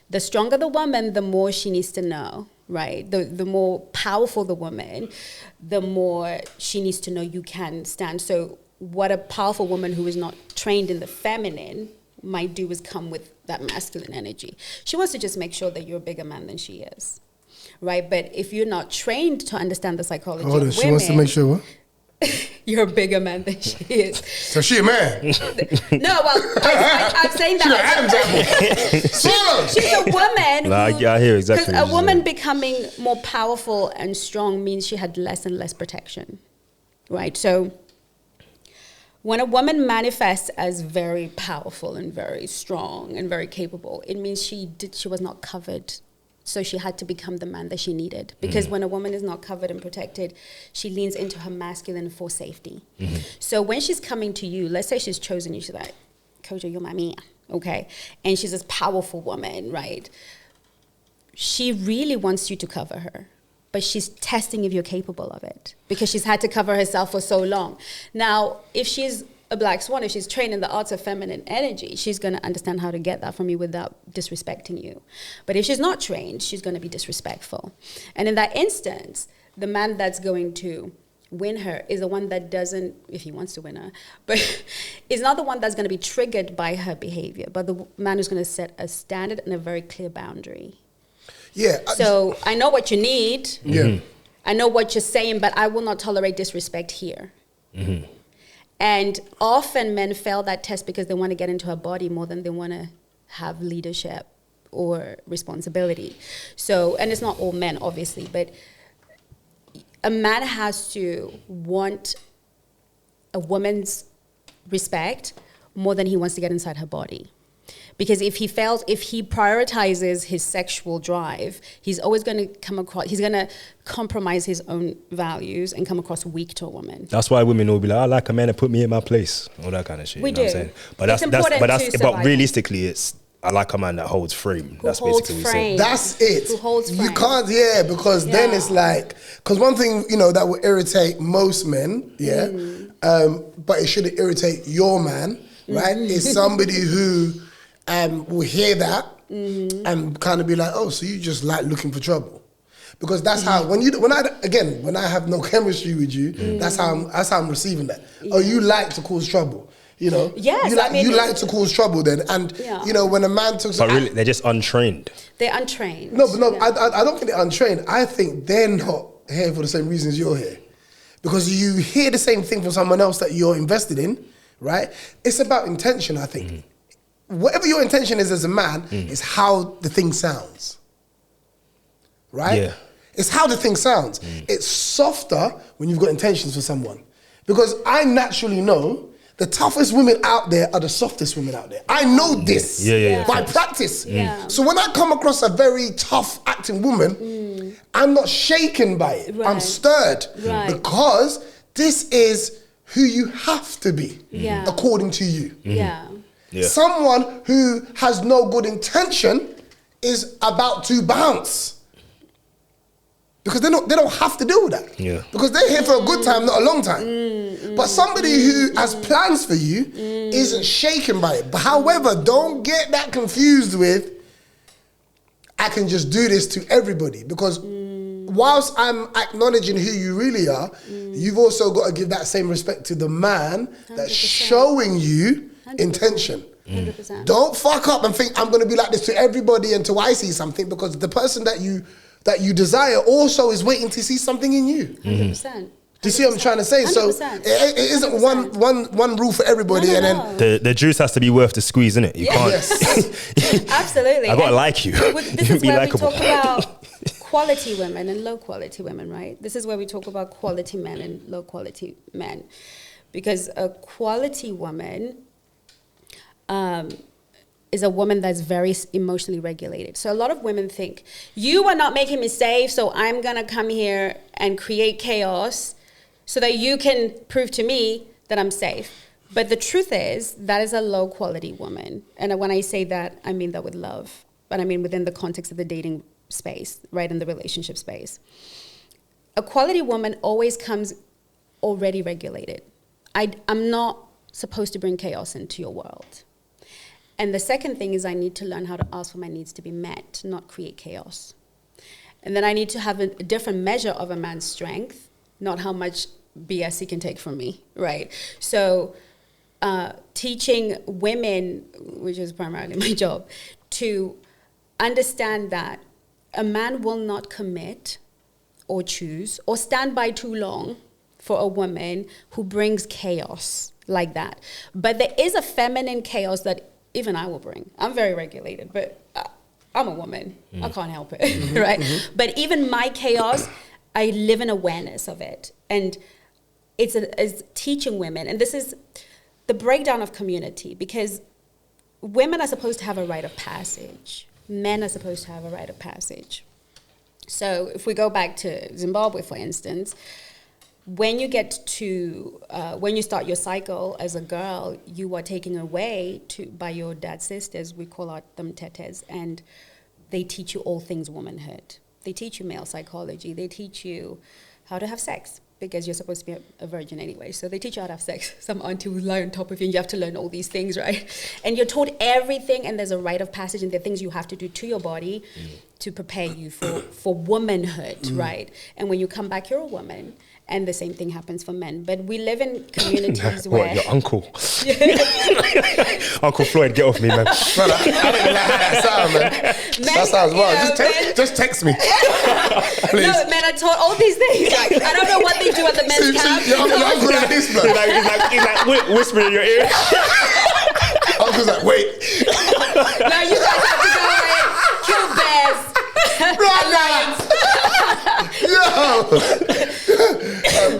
the stronger the woman, the more she needs to know, right? The more powerful the woman, the more she needs to know you can stand. So what a powerful woman who is not trained in the feminine might do is come with that masculine energy. She wants to just make sure that you're a bigger man than she is, right? But if you're not trained to understand the psychology of women... She wants to make sure what? You're a bigger man than she is. So she a man? No, well, I'm saying that. She's a woman. I hear exactly. Because a woman becoming more powerful and strong means she had less and less protection, right? So when a woman manifests as very powerful and very strong and very capable, it means she was not covered. So she had to become the man that she needed. Because when a woman is not covered and protected, she leans into her masculine for safety. So when she's coming to you, let's say she's chosen you, she's like, Kojo, you're my man, okay? And she's this powerful woman, right? She really wants you to cover her. But she's testing if you're capable of it. Because she's had to cover herself for so long. Now, if she's a black swan, if she's trained in the arts of feminine energy, she's going to understand how to get that from you without disrespecting you. But if she's not trained, she's going to be disrespectful. And in that instance, the man that's going to win her is the one that doesn't, if he wants to win her, but is not the one that's going to be triggered by her behavior, but the man who's going to set a standard and a very clear boundary. Yeah. So I know what you need. Yeah. I know what you're saying, but I will not tolerate disrespect here. And often men fail that test because they want to get into her body more than they want to have leadership or responsibility. So, and it's not all men, obviously, but a man has to want a woman's respect more than he wants to get inside her body. Because if he prioritizes his sexual drive, he's always going to he's going to compromise his own values and come across weak to a woman. That's why women will be like, I like a man to put me in my place, all that kind of shit. We you know do. What I'm saying? But realistically, it's, I like a man that holds frame. That's basically what we say. That's it. Who holds frame. You can't, because then it's like, because one thing, that will irritate most men, but it shouldn't irritate your man, right? Is somebody who will hear that and kind of be like, oh, so you just like looking for trouble. Because that's how, when I have no chemistry with you, that's how I'm receiving that. Oh, you like to cause trouble. Yes, you like to cause trouble then, and when a man talks, but really, they're just untrained. They're untrained. No, I don't think they're untrained. I think they're not here for the same reasons you're here, because you hear the same thing from someone else that you're invested in, right? It's about intention. I think whatever your intention is as a man is how the thing sounds, right? Yeah. It's how the thing sounds. It's softer when you've got intentions for someone. Because I naturally know the toughest women out there are the softest women out there. I know this by practice. Yeah. So when I come across a very tough acting woman, I'm not shaken by it. I'm stirred because this is who you have to be, according to you. Yeah. Someone who has no good intention is about to bounce. Because they don't have to do that. Because they're here for a good time, not a long time. But somebody who has plans for you isn't shaken by it. But however, don't get that confused with, I can just do this to everybody. Because whilst I'm acknowledging who you really are, you've also got to give that same respect to the man 100%. That's showing you 100%. Intention. 100%. Don't fuck up and think I'm going to be like this to everybody until I see something, because the person that you desire also is waiting to see something in you. 100%. Do you see what I'm trying to say? 100%. So it isn't one rule for everybody. No. And then the juice has to be worth the squeeze, innit? You can't. Yes. Absolutely. I gotta like you. This is where we talk about quality women and low quality women, right? This is where we talk about quality men and low quality men, because a quality woman is a woman that's very emotionally regulated. So a lot of women think, you are not making me safe, so I'm gonna come here and create chaos so that you can prove to me that I'm safe. But the truth is, that is a low quality woman. And when I say that, I mean that with love, but I mean within the context of the dating space, right, in the relationship space. A quality woman always comes already regulated. I'm not supposed to bring chaos into your world. And the second thing is, I need to learn how to ask for my needs to be met, not create chaos. And then I need to have a different measure of a man's strength, not how much BS he can take from me, right? So teaching women, which is primarily my job, to understand that a man will not commit or choose or stand by too long for a woman who brings chaos like that. But there is a feminine chaos that even I will bring. I'm very regulated, but I'm a woman. I can't help it, right? But even my chaos, I live in awareness of it. And it's teaching women, and this is the breakdown of community, because women are supposed to have a rite of passage. Men are supposed to have a rite of passage. So if we go back to Zimbabwe, for instance, when you get to, when you start your cycle as a girl, you are taken away by your dad's sisters. We call them tetes, and they teach you all things womanhood. They teach you male psychology. They teach you how to have sex, because you're supposed to be a virgin anyway. So they teach you how to have sex. Some auntie will lie on top of you, and you have to learn all these things, right? And you're taught everything, and there's a rite of passage, and there are things you have to do to your body to prepare you for womanhood, right? And when you come back, you're a woman. And the same thing happens for men. But we live in communities where... What, your uncle? Uncle Floyd, get off me, man. I don't know how that sounds, man. That sounds wild. Just text me. No, man, I taught all these things. Like, I don't know what they do at the men's camp. Your uncle like this, bro. He's like whispering in your ear. Uncle's like, wait. No, you guys have to go and kill bears. Right now. Yo.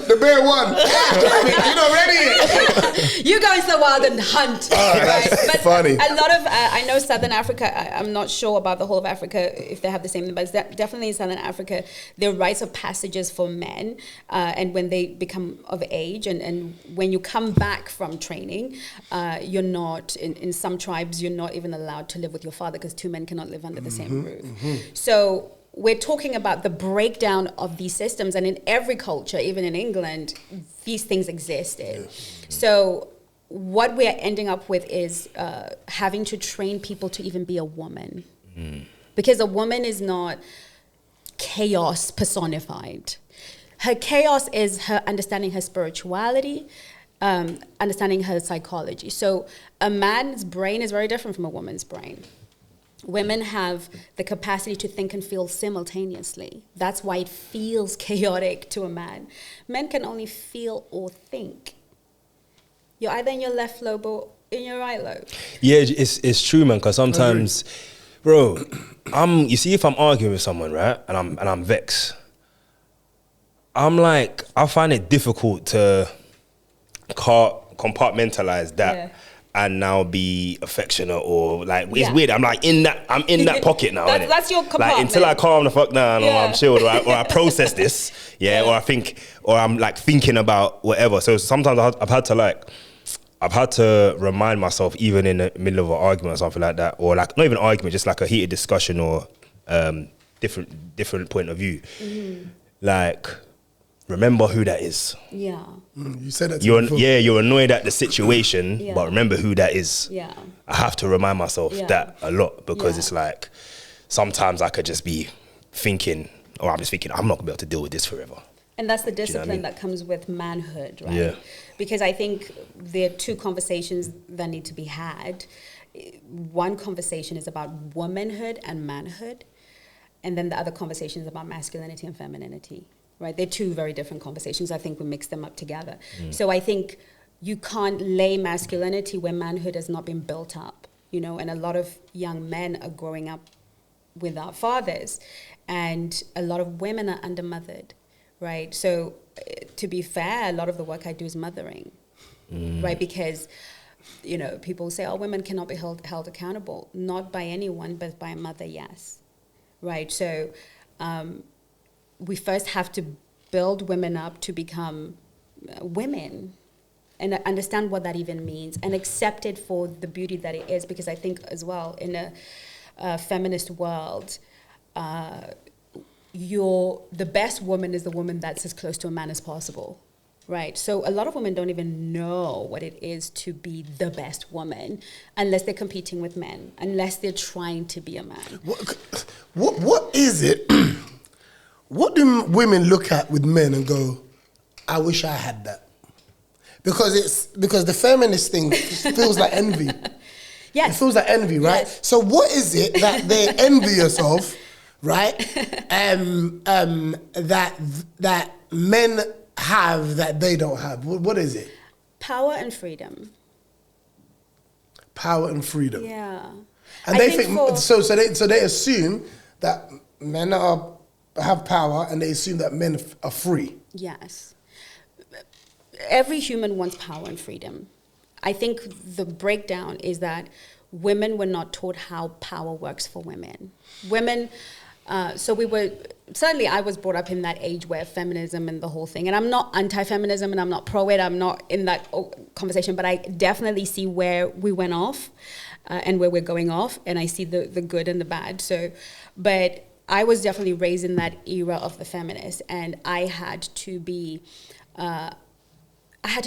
The bear won. You're not ready. You go into the wild and hunt. That's but funny. A lot of, I know Southern Africa, I'm not sure about the whole of Africa if they have the same, but definitely in Southern Africa, there are rites of passages for men, and when they become of age, and when you come back from training, you're not, in some tribes, you're not even allowed to live with your father, because two men cannot live under the same roof. So we're talking about the breakdown of these systems, and in every culture, even in England, these things existed. So what we're ending up with is having to train people to even be a woman. Because a woman is not chaos personified. Her chaos is her understanding her spirituality, understanding her psychology. So a man's brain is very different from a woman's brain. Women have the capacity to think and feel simultaneously. That's why it feels chaotic to a man. Men can only feel or think. You're either in your left lobe or in your right lobe. Yeah, it's true, man. Because sometimes, bro, you see, if I'm arguing with someone, right, and I'm vexed, I'm like, I find it difficult to compartmentalize that and now be affectionate or like it's weird. I'm like in that pocket now. That's your compartment. Like until I calm the fuck down or I'm chilled or I process this, or I think, or I'm like thinking about whatever. So sometimes I've had to remind myself, even in the middle of an argument or something like that, or like not even an argument, just like a heated discussion or different point of view. Like, remember who that is. Yeah. You said that to me before. You're annoyed at the situation, but remember who that is. Yeah. I have to remind myself that a lot because it's like, sometimes I could just be thinking, or I'm just thinking, I'm not gonna be able to deal with this forever. And that's the discipline that comes with manhood, right? Yeah. Because I think there are two conversations that need to be had. One conversation is about womanhood and manhood, and then the other conversation is about masculinity and femininity, right? They're two very different conversations. I think we mix them up together. So I think you can't lay masculinity where manhood has not been built up, and a lot of young men are growing up without fathers, and a lot of women are undermothered. Right. So to be fair, a lot of the work I do is mothering, right? Because, people say, oh, women cannot be held accountable. Not by anyone, but by a mother, yes. Right. So we first have to build women up to become women and understand what that even means and accept it for the beauty that it is. Because I think as well, in a feminist world, the best woman is the woman that's as close to a man as possible, right? So a lot of women don't even know what it is to be the best woman unless they're competing with men, unless they're trying to be a man. What is it? What do women look at with men and go, I wish I had that? Because the feminist thing feels like envy. Yes. It feels like envy, right? Yes. So what is it that they're envious of? Right, that men have that they don't have. What is it? Power and freedom. Power and freedom. Yeah, and they think so. They assume that men have power, and they assume that men are free. Yes, every human wants power and freedom. I think the breakdown is that women were not taught how power works for women. Women. So certainly I was brought up in that age where feminism and the whole thing, and I'm not anti-feminism and I'm not pro-it, I'm not in that conversation, but I definitely see where we went off and where we're going off, and I see the good and the bad. So, but I was definitely raised in that era of the feminist, and I had to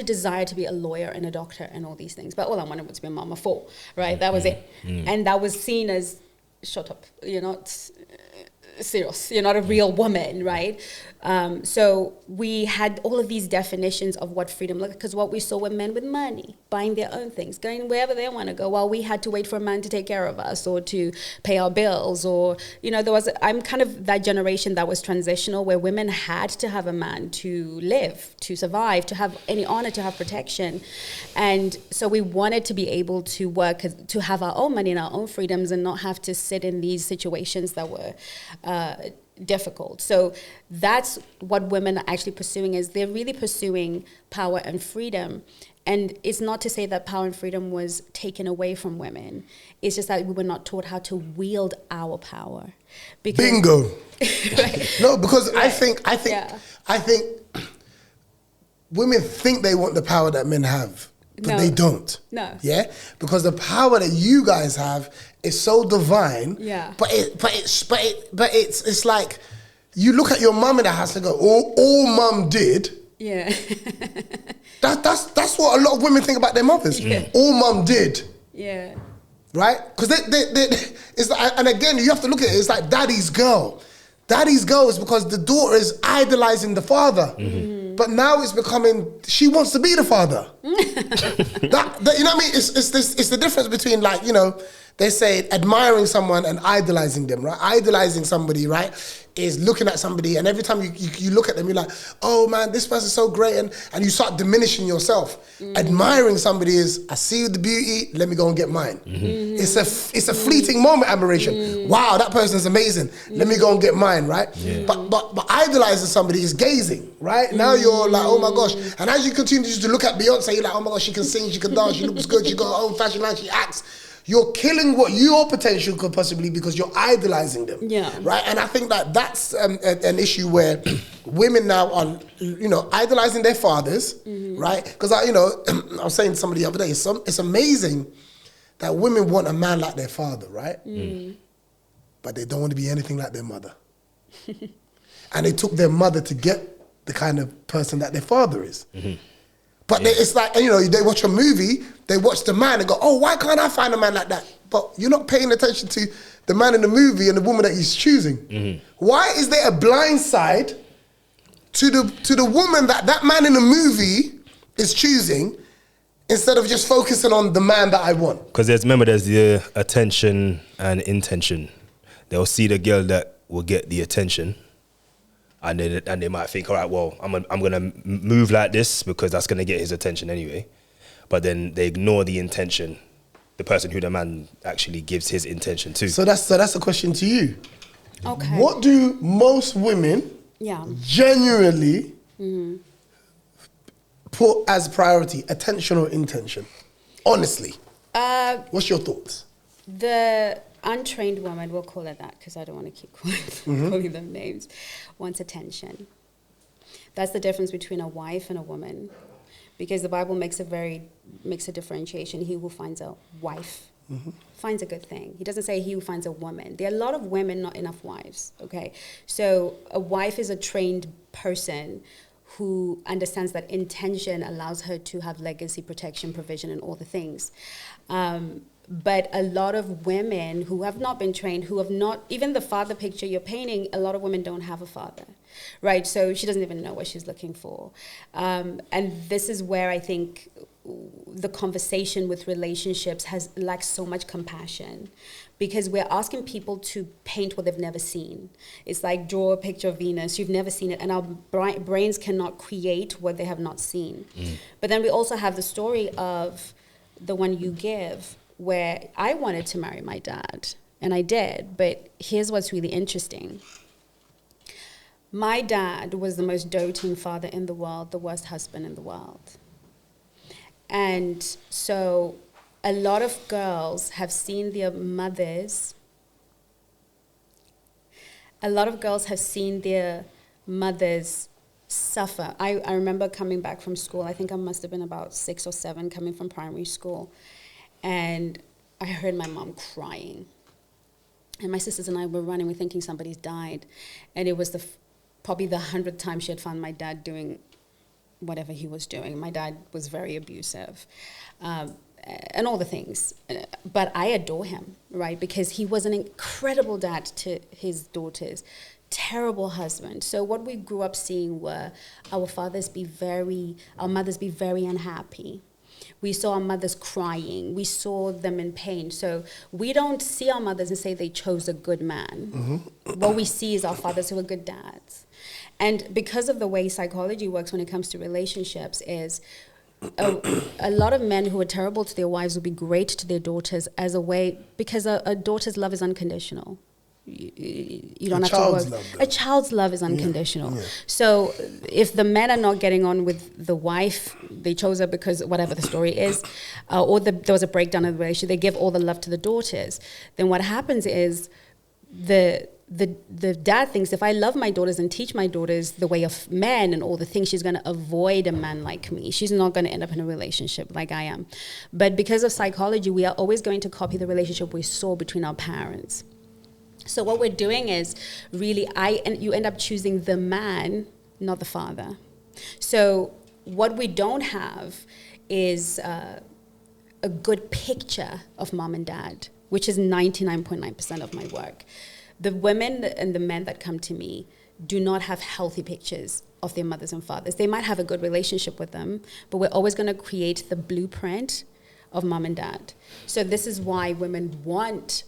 desire to be a lawyer and a doctor and all these things, but all I wanted was to be a mama for, right? That was it. And that was seen as, shut up, you're not serious, you're not a real woman, right? So we had all of these definitions of what freedom looked like, because what we saw were men with money, buying their own things, going wherever they want to go, while we had to wait for a man to take care of us or to pay our bills, or, I'm kind of that generation that was transitional, where women had to have a man to live, to survive, to have any honor, to have protection. And so we wanted to be able to work, to have our own money and our own freedoms, and not have to sit in these situations that were difficult. So that's what women are actually pursuing, is they're really pursuing power and freedom. And it's not to say that power and freedom was taken away from women. It's just that we were not taught how to wield our power. Bingo. Right. No, because Right. I think women think they want the power that men have, but they don't. No. Yeah? Because the power that you guys have is so divine. Yeah. But it's like, you look at your mum in the house and go, all mum did. Yeah. That's what a lot of women think about their mothers. Yeah. All mum did. Yeah. Right? Because it's like, and again, you have to look at it, it's like daddy's girl. Daddy's girl is because the daughter is idolizing the father. But now it's becoming, she wants to be the father. You know what I mean? It's the difference between, like, they say admiring someone and idolizing them, right? Idolizing somebody, right, is looking at somebody, and every time you look at them, you're like, oh man, this person's so great, and you start diminishing yourself. Admiring somebody is, I see the beauty, let me go and get mine. It's a fleeting moment admiration. Wow, that person's amazing. Let me go and get mine, right? But idolizing somebody is gazing, right? Now you're like, oh my gosh. And as you continue to look at Beyonce, you're like, oh my gosh, she can sing, she can dance, she looks good, she got her own fashion line, she acts. You're killing what your potential could possibly be because you're idolizing them, right? And I think that that's an issue where women now are, idolizing their fathers, right? Because I was saying to somebody the other day, it's amazing that women want a man like their father, right? But they don't want to be anything like their mother. And they took their mother to get the kind of person that their father is. But it's like, they watch a movie, they watch the man and go, oh, why can't I find a man like that? But you're not paying attention to the man in the movie and the woman that he's choosing. Why is there a blind side to the woman that man in the movie is choosing instead of just focusing on the man that I want? Because there's the attention and intention. They'll see the girl that will get the attention. And they might think, all right, well, I'm gonna move like this because that's gonna get his attention anyway. But then they ignore the intention, the person who the man actually gives his intention to. So that's a question to you. Okay. What do most women genuinely put as priority, attention or intention? Honestly, what's your thoughts? The untrained woman, we'll call it that because I don't want to keep calling them names, wants attention. That's the difference between a wife and a woman, because the Bible makes a differentiation. He who finds a wife finds a good thing. He doesn't say he who finds a woman. There are a lot of women, not enough wives, okay? So a wife is a trained person who understands that intention allows her to have legacy, protection, provision, and all the things. But a lot of women who have not been trained, who have not, even the father picture you're painting, a lot of women don't have a father, right? So she doesn't even know what she's looking for. And this is where I think the conversation with relationships lacks so much compassion, because we're asking people to paint what they've never seen. It's like draw a picture of Venus, you've never seen it, and our brains cannot create what they have not seen. But then we also have the story of the one you give, where I wanted to marry my dad, and I did, but here's what's really interesting. My dad was the most doting father in the world, the worst husband in the world. And so a lot of girls have seen their mothers, suffer. I remember coming back from school, I think I must have been about 6 or 7, coming from primary school. And I heard my mom crying. And my sisters and I were running, we're thinking somebody's died. And it was probably the 100th time she had found my dad doing whatever he was doing. My dad was very abusive and all the things. But I adore him, right? Because he was an incredible dad to his daughters, terrible husband. So what we grew up seeing were our mothers be very unhappy. We saw our mothers crying. We saw them in pain. So we don't see our mothers and say they chose a good man. What we see is our fathers who are good dads. And because of the way psychology works when it comes to relationships is a lot of men who are terrible to their wives will be great to their daughters as a way, because a daughter's love is unconditional. You don't have to work. A child's love is unconditional. Yeah. So if the men are not getting on with the wife, they chose her because whatever the story is, or there was a breakdown in the relationship, they give all the love to the daughters. Then what happens is the dad thinks, if I love my daughters and teach my daughters the way of men and all the things, she's going to avoid a man like me. She's not going to end up in a relationship like I am. But because of psychology, we are always going to copy the relationship we saw between our parents. So what we're doing is really, you end up choosing the man, not the father. So what we don't have is a good picture of mom and dad, which is 99.9% of my work. The women and the men that come to me do not have healthy pictures of their mothers and fathers. They might have a good relationship with them, but we're always going to create the blueprint of mom and dad. So this is why women want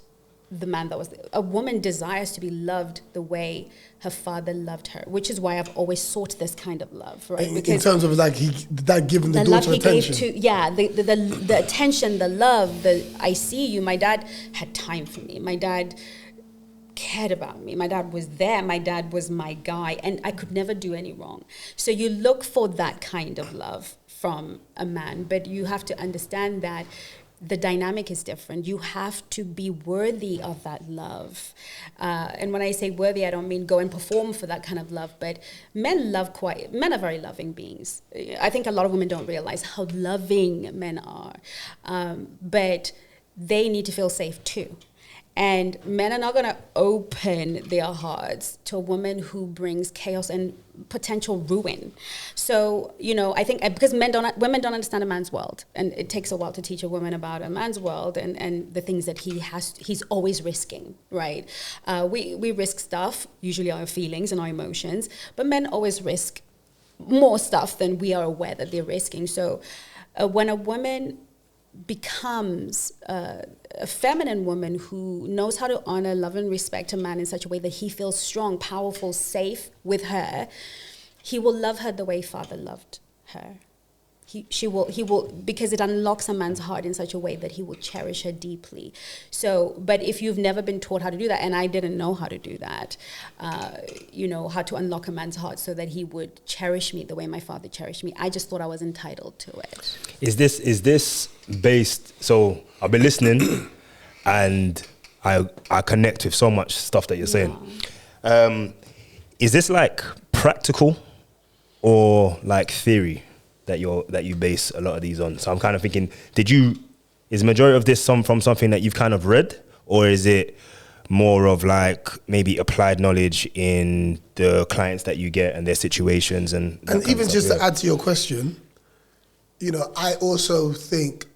the man that was, a woman desires to be loved the way her father loved her, which is why I've always sought this kind of love, right? In terms of like that giving the daughter attention. The attention, the love, I see you. My dad had time for me. My dad cared about me. My dad was there. My dad was my guy, and I could never do any wrong. So you look for that kind of love from a man, but you have to understand that the dynamic is different. You have to be worthy of that love. And when I say worthy, I don't mean go and perform for that kind of love, but men are very loving beings. I think a lot of women don't realize how loving men are. But they need to feel safe too. And men are not going to open their hearts to a woman who brings chaos and potential ruin. So, I think because women don't understand a man's world, and it takes a while to teach a woman about a man's world and the things that he's always risking, right? We risk stuff, usually our feelings and our emotions, but men always risk more stuff than we are aware that they're risking. So when a woman becomes a feminine woman who knows how to honor, love, and respect a man in such a way that he feels strong, powerful, safe with her, he will love her the way father loved her. He will, because it unlocks a man's heart in such a way that he will cherish her deeply. So, but if you've never been taught how to do that, and I didn't know how to do that, how to unlock a man's heart so that he would cherish me the way my father cherished me, I just thought I was entitled to it. Is this based? So I've been listening, and I connect with so much stuff that you're saying. Is this like practical or like theory that you base a lot of these on? So I'm kind of thinking, is the majority of this from something that you've kind of read, or is it more of like maybe applied knowledge in the clients that you get and their situations and even just to add to your question, I also think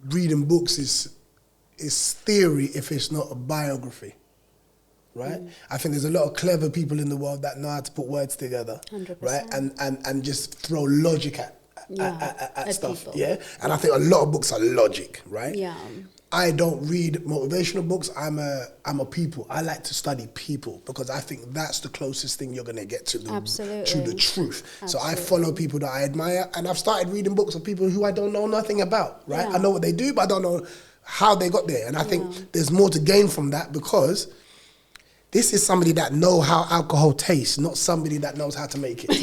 reading books is theory if it's not a biography. Right? I think there's a lot of clever people in the world that know how to put words together, 100%. right? And just throw logic at stuff, people. yeah? And I think a lot of books are logic, right? Yeah. I don't read motivational books. I'm a people. I like to study people because I think that's the closest thing you're going to get to the truth. Absolutely. So I follow people that I admire, and I've started reading books of people who I don't know nothing about, right? Yeah. I know what they do, but I don't know how they got there. And I think there's more to gain from that because this is somebody that know how alcohol tastes, not somebody that knows how to make it.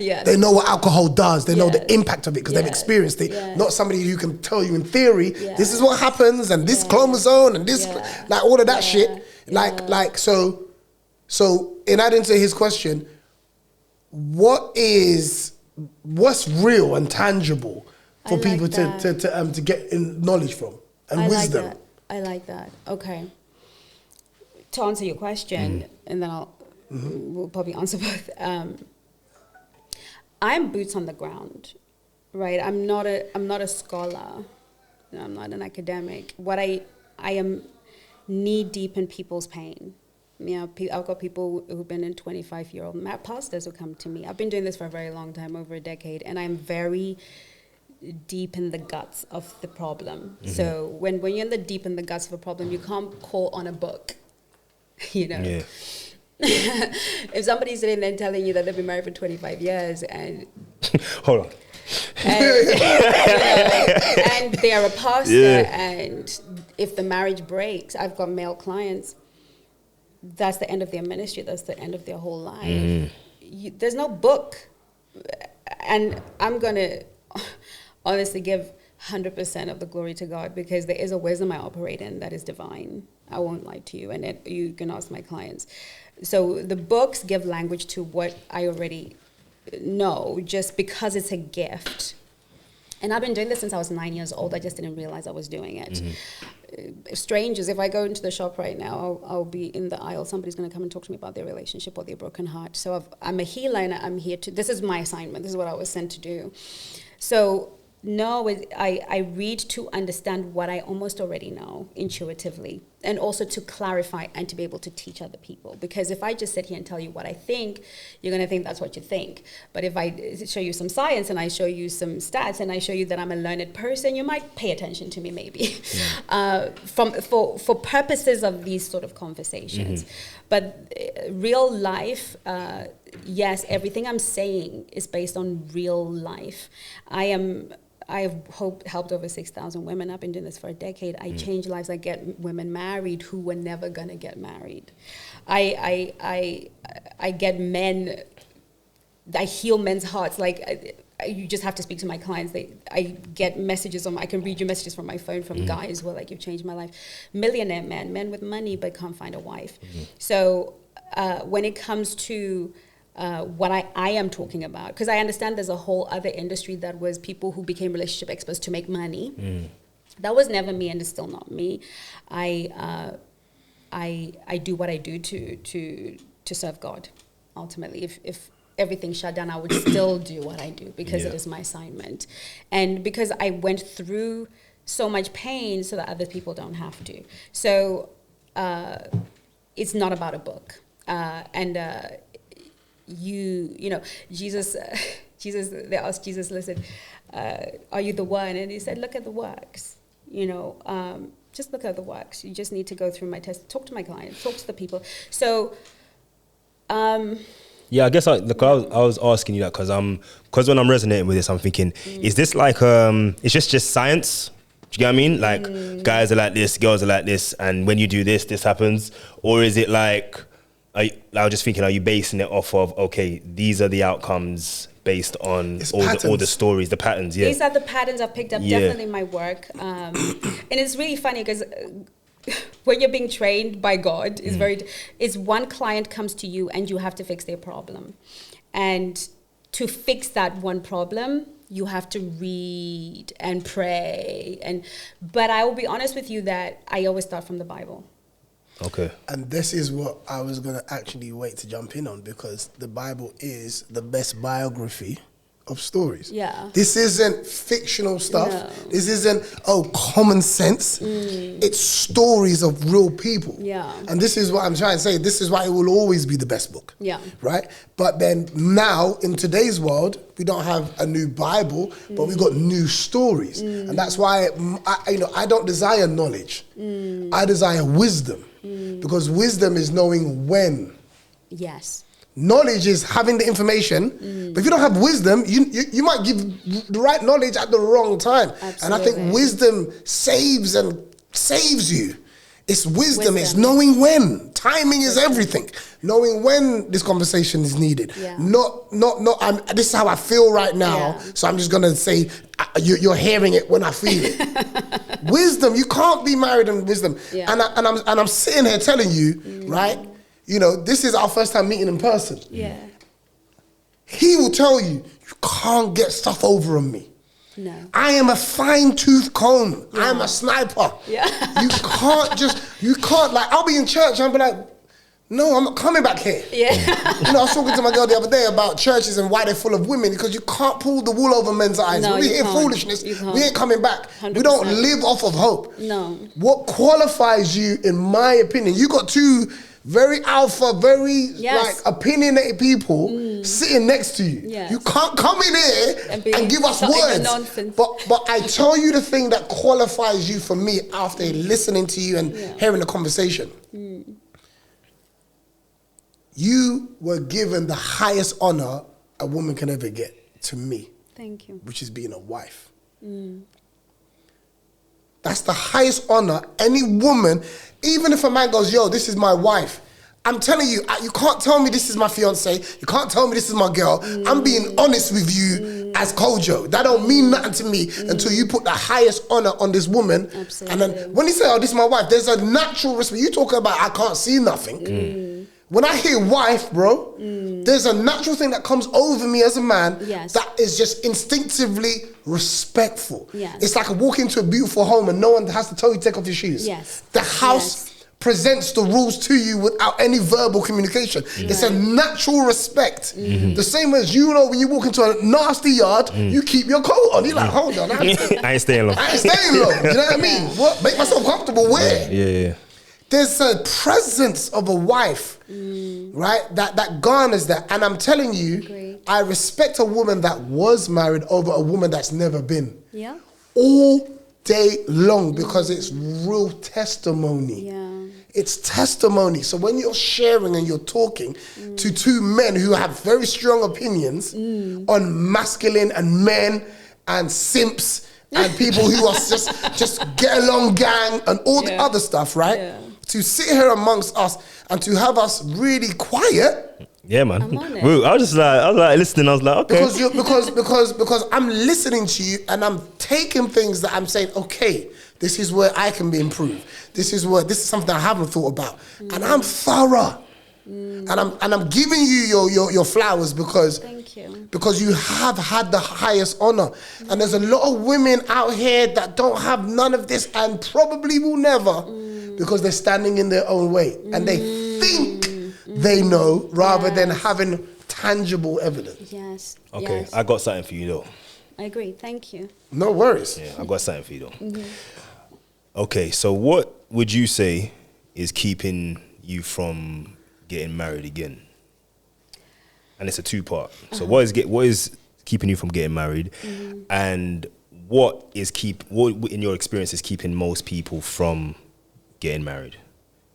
Yeah. They know what alcohol does. They know the impact of it because they've experienced it. Yeah. Not somebody who can tell you in theory, this is what happens and this chromosome and this, like all of that shit. So in adding to his question, what's real and tangible for people to get knowledge from and wisdom? I like that. Okay. To answer your question, and then we'll probably answer both. I'm boots on the ground, right? I'm not a scholar. I'm not an academic. What I am knee deep in people's pain. I've got people who've been in 25-year-old pastors who come to me. I've been doing this for a very long time, over a decade, and I'm very deep in the guts of the problem. So when you're deep in the guts of a problem, you can't call on a book. If somebody's sitting there telling you that they've been married for 25 years and hold on, and they're a pastor, and if the marriage breaks, I've got male clients, that's the end of their ministry, that's the end of their whole life. There's no book, and I'm gonna honestly give 100% of the glory to God, because there is a wisdom I operate in that is divine. I won't lie to you, and you can ask my clients. So the books give language to what I already know, just because it's a gift. And I've been doing this since I was 9 years old. I just didn't realize I was doing it. Strangers, if I go into the shop right now, I'll be in the aisle. Somebody's going to come and talk to me about their relationship or their broken heart. So I'm a healer, and I'm here to. This is my assignment. This is what I was sent to do. So No, I read to understand what I almost already know intuitively, and also to clarify and to be able to teach other people. Because if I just sit here and tell you what I think, you're going to think that's what you think. But if I show you some science and I show you some stats and I show you that I'm a learned person, you might pay attention to me maybe. For purposes of these sort of conversations. But real life, yes, everything I'm saying is based on real life. I've helped over 6,000 women. I've been doing this for a decade. I change lives. I get women married who were never gonna get married. I get men. I heal men's hearts. Like you just have to speak to my clients. I get messages I can read you messages from my phone from guys who are like, you've changed my life. Millionaire men with money but can't find a wife. So when it comes to what I am talking about, because I understand there's a whole other industry that was people who became relationship experts to make money. That was never me, and it's still not me. I do what I do to serve God. Ultimately, if everything shut down, I would still do what I do because it is my assignment, and because I went through so much pain so that other people don't have to. So it's not about a book, you know, Jesus, they asked Jesus, listen, are you the one? And he said, look at the works, you know, just look at the works. You just need to go through my test, talk to my clients, talk to the people. So, yeah, I guess I was asking you that because when I'm resonating with this, I'm thinking, is this like, it's just science? Do you get what I mean? Like guys are like this, girls are like this, and when you do this, this happens? Or is it like, I was just thinking, are you basing it off of, okay, these are the outcomes based on all the stories, the patterns? Yeah, these are the patterns I've picked up definitely in my work, and it's really funny because when you're being trained by God, it's one client comes to you and you have to fix their problem, and to fix that one problem, you have to read and pray, but I will be honest with you that I always start from the Bible. Okay. And this is what I was going to actually wait to jump in on, because the Bible is the best biography of stories. Yeah. This isn't fictional stuff. No. This isn't, common sense. It's stories of real people. Yeah. And this is what I'm trying to say. This is why it will always be the best book. Yeah. Right? But then now, in today's world, we don't have a new Bible, but we've got new stories. And that's why, I don't desire knowledge. I desire wisdom. Because wisdom is knowing when. Yes. Knowledge is having the information, but if you don't have wisdom, you might give the right knowledge at the wrong time. Absolutely. And I think wisdom saves you. It's wisdom. It's knowing when. Timing is everything. Knowing when this conversation is needed. Yeah. This is how I feel right now, so I'm just going to say, you're hearing it when I feel it. Wisdom, you can't be married in wisdom. Yeah. And I'm sitting here telling you, right, you know, this is our first time meeting in person. Yeah. He will tell you, you can't get stuff over on me. No. I am a fine-tooth comb. Yeah. I am a sniper. Yeah. You can't, like, I'll be in church and I'll be like, no, I'm not coming back here. Yeah. You know, I was talking to my girl the other day about churches and why they're full of women, because you can't pull the wool over men's eyes. No, when we hear foolishness, we ain't coming back. 100%. We don't live off of hope. No. What qualifies you, in my opinion, you got two very alpha, very opinionated people sitting next to you. Yes. You can't come in here and give us words. But I tell you the thing that qualifies you for me after listening to you and hearing the conversation. You were given the highest honor a woman can ever get, to me. Thank you. Which is being a wife. That's the highest honor any woman, even if a man goes, yo, this is my wife. I'm telling you, you can't tell me this is my fiance. You can't tell me this is my girl. I'm being honest with you as Kojo. That don't mean nothing to me until you put the highest honor on this woman. Absolutely. And then when you say, oh, this is my wife, there's a natural respect. You talk about I can't see nothing. When I hear wife, bro, there's a natural thing that comes over me as a man that is just instinctively respectful. Yes. It's like I walk into a beautiful home and no one has to tell you to take off your shoes. Yes. The house presents the rules to you without any verbal communication. It's a natural respect. The same as, you know, when you walk into a nasty yard, you keep your coat on. You're like, hold on, I I ain't staying long. ain't staying long. You know what I mean? What? Make myself comfortable where? Yeah. There's a presence of a wife, right? That garners that. And I'm telling you, Agreed. I respect a woman that was married over a woman that's never been. Yeah. All day long, because it's real testimony. Yeah. It's testimony. So when you're sharing and you're talking to two men who have very strong opinions on masculine and men and simps and people who are just get along gang and all the other stuff, right? Yeah. To sit here amongst us and to have us really quiet. Yeah, man. I'm on it. Woo, I was like listening. I was like, okay. Because I'm listening to you and I'm taking things that I'm saying, okay, this is where I can be improved. This is something I haven't thought about. And I'm thorough. And I'm giving you your flowers because Thank you. because you have had the highest honor. And there's a lot of women out here that don't have none of this and probably will never, because they're standing in their own way and they think they know rather than having tangible evidence. Yes. Okay, Yes. I got something for you though. I agree. Thank you. No worries. Yeah, I got something for you though. Okay, so what would you say is keeping you from getting married again? And it's a two-part. So what is keeping you from getting married, and what in your experience is keeping most people from getting married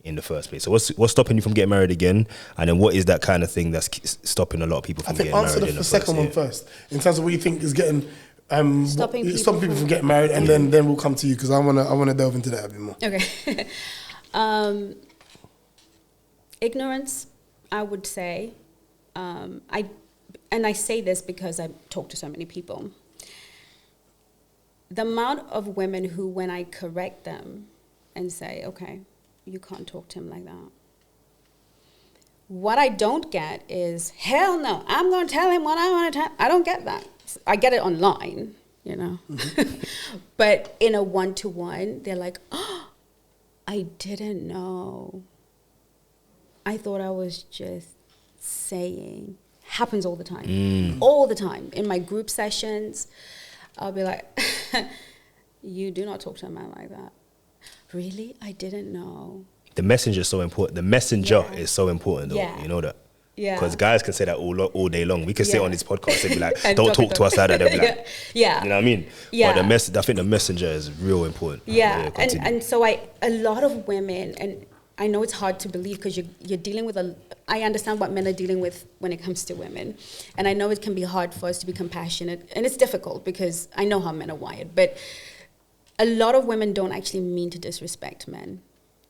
in the first place? So what's stopping you from getting married again, and then what is that kind of thing that's stopping a lot of people from getting married in the Answer the first second one year? first, in terms of what you think is getting Stopping people people from getting married, and then we'll come to you, because I wanna delve into that a bit more. Okay. Ignorance, I would say. I say this because I talk to so many people. The amount of women who, when I correct them and say, okay, you can't talk to him like that. What I don't get is, hell no, I'm going to tell him what I want to tell. I don't get that. I get it online, you know. But in a one-to-one, they're like, oh, I didn't know. I thought I was just saying. Happens all the time. All the time. In my group sessions, I'll be like, you do not talk to a man like that. Really? I didn't know. The messenger is so important. The messenger is so important, though. Yeah. You know that? Yeah. Because guys can say that all day long. We can sit on this podcast and be like, And don't talk to us like that. They'll be like, yeah. you know what I mean? Yeah. But I think the messenger is real important. Yeah. Continue. And so a lot of women, and I know it's hard to believe because you're dealing with I understand what men are dealing with when it comes to women. And I know it can be hard for us to be compassionate. And it's difficult because I know how men are wired. But a lot of women don't actually mean to disrespect men.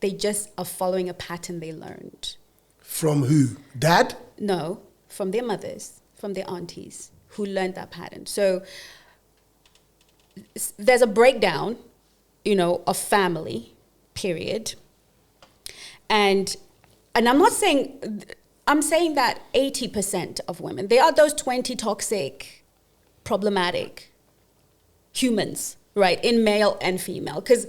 They just are following a pattern they learned. From who? Dad? No, from their mothers, from their aunties who learned that pattern. So there's a breakdown, of family, period. And I'm not saying, I'm saying that 80% of women, they are those 20 toxic, problematic humans, right, in male and female, because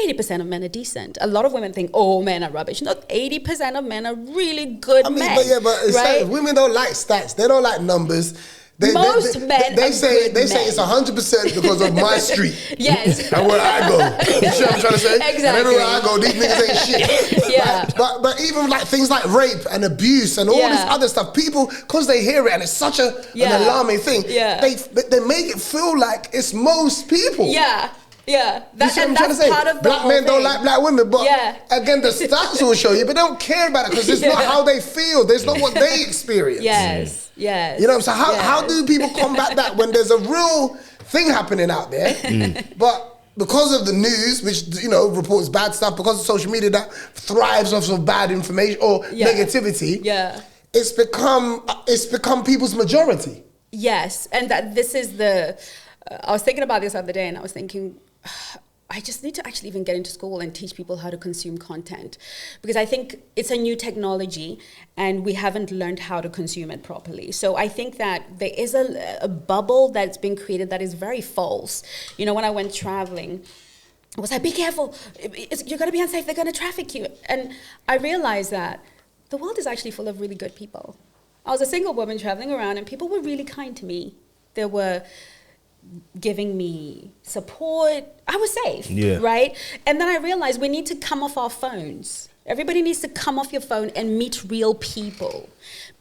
80% of men are decent. A lot of women think, oh, men are rubbish. No, 80% of men are really good men. But it's right? women don't like stats. They don't like numbers. Most men they are say good it's 100% because of my street. Yes. And where I go. You see what I'm trying to say? Exactly. And everywhere I go, these niggas ain't shit. Yeah. Right? But even like things like rape and abuse and all this other stuff, people, because they hear it and it's such an alarming thing, they make it feel like it's most people. Yeah. Yeah, you see what I'm trying to say? Part of black men don't like black women, but again, the stats will show you, but they don't care about it because it's not how they feel. There's not what they experience. Yes. You know, so how do people combat that when there's a real thing happening out there, but because of the news, which reports bad stuff, because of social media that thrives off of bad information or negativity, it's become people's majority. Yes, and that this is I was thinking about this the other day, and I was thinking, I just need to actually even get into school and teach people how to consume content, because I think it's a new technology and we haven't learned how to consume it properly. So I think that there is a bubble that's been created that is very false. When I went traveling, I was like, be careful. You're going to be unsafe. They're going to traffic you. And I realized that the world is actually full of really good people. I was a single woman traveling around, and people were really kind to me. They were giving me support. I was safe, right? And then I realized we need to come off our phones. Everybody needs to come off your phone and meet real people.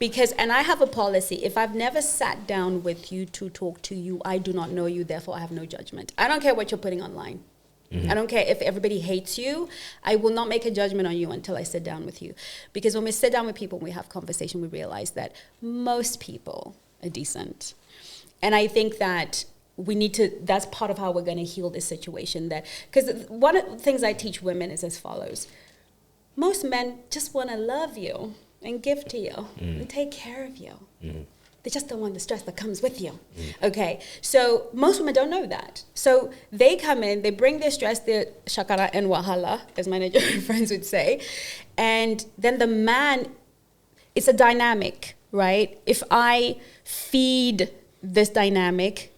And I have a policy, if I've never sat down with you to talk to you, I do not know you, therefore I have no judgment. I don't care what you're putting online. I don't care if everybody hates you. I will not make a judgment on you until I sit down with you. Because when we sit down with people and we have conversation, we realize that most people are decent. And I think that we need to, that's part of how we're going to heal this situation. Because one of the things I teach women is as follows. Most men just want to love you and give to you and take care of you. They just don't want the stress that comes with you. Okay, so most women don't know that. So they come in, they bring their stress, their shakara and wahala, as my Nigerian friends would say, and then the man, it's a dynamic, right? If I feed this dynamic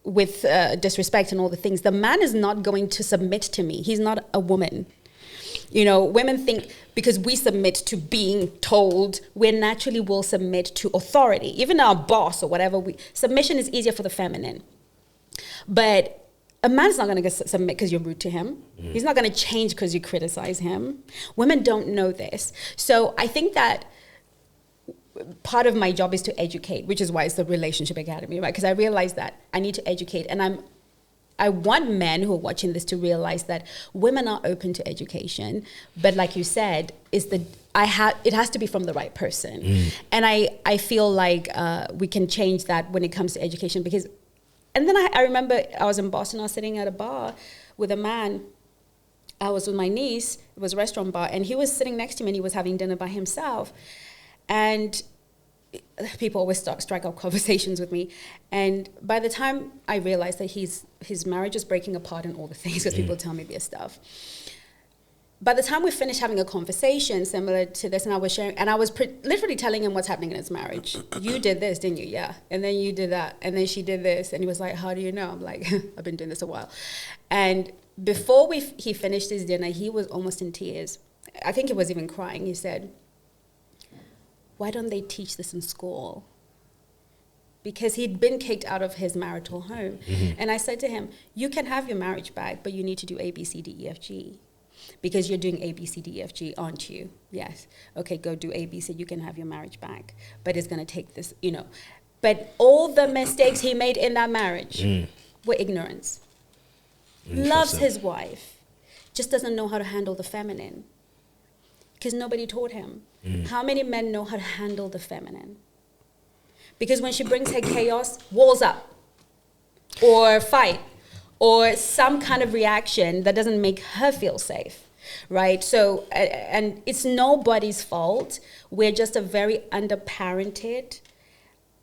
with disrespect and all the things, the man is not going to submit to me. He's not a woman. You know, women think because we submit to being told, we naturally will submit to authority. Even our boss or whatever, submission is easier for the feminine. But a man's not going to submit because you're rude to him. He's not going to change because you criticize him. Women don't know this. So I think that part of my job is to educate, which is why it's the Relationship Academy, right? Because I realize that I need to educate, and I want men who are watching this to realize that women are open to education, but like you said, it has to be from the right person. And I feel like we can change that when it comes to education, because, and then I remember I was in Boston, I was sitting at a bar with a man. I was with my niece, it was a restaurant bar, and he was sitting next to me and he was having dinner by himself. And people always strike up conversations with me. And by the time I realized that his marriage is breaking apart and all the things, because people tell me this stuff. By the time we finished having a conversation similar to this, and I was sharing, and I was literally telling him what's happening in his marriage. You did this, didn't you? Yeah. And then you did that. And then she did this. And he was like, how do you know? I'm like, I've been doing this a while. And before he finished his dinner, he was almost in tears. I think he was even crying. He said, why don't they teach this in school? Because he'd been kicked out of his marital home. And I said to him, you can have your marriage back, but you need to do A, B, C, D, E, F, G. Because you're doing A, B, C, D, E, F, G, aren't you? Yes. Okay, go do A, B, C, you can have your marriage back. But it's going to take this, you know. But all the mistakes he made in that marriage were ignorance. Loves his wife, just doesn't know how to handle the feminine. Because nobody taught him. How many men know how to handle the feminine? Because when she brings her chaos, walls up, or fight, or some kind of reaction that doesn't make her feel safe, right? So, and it's nobody's fault. We're just a very underparented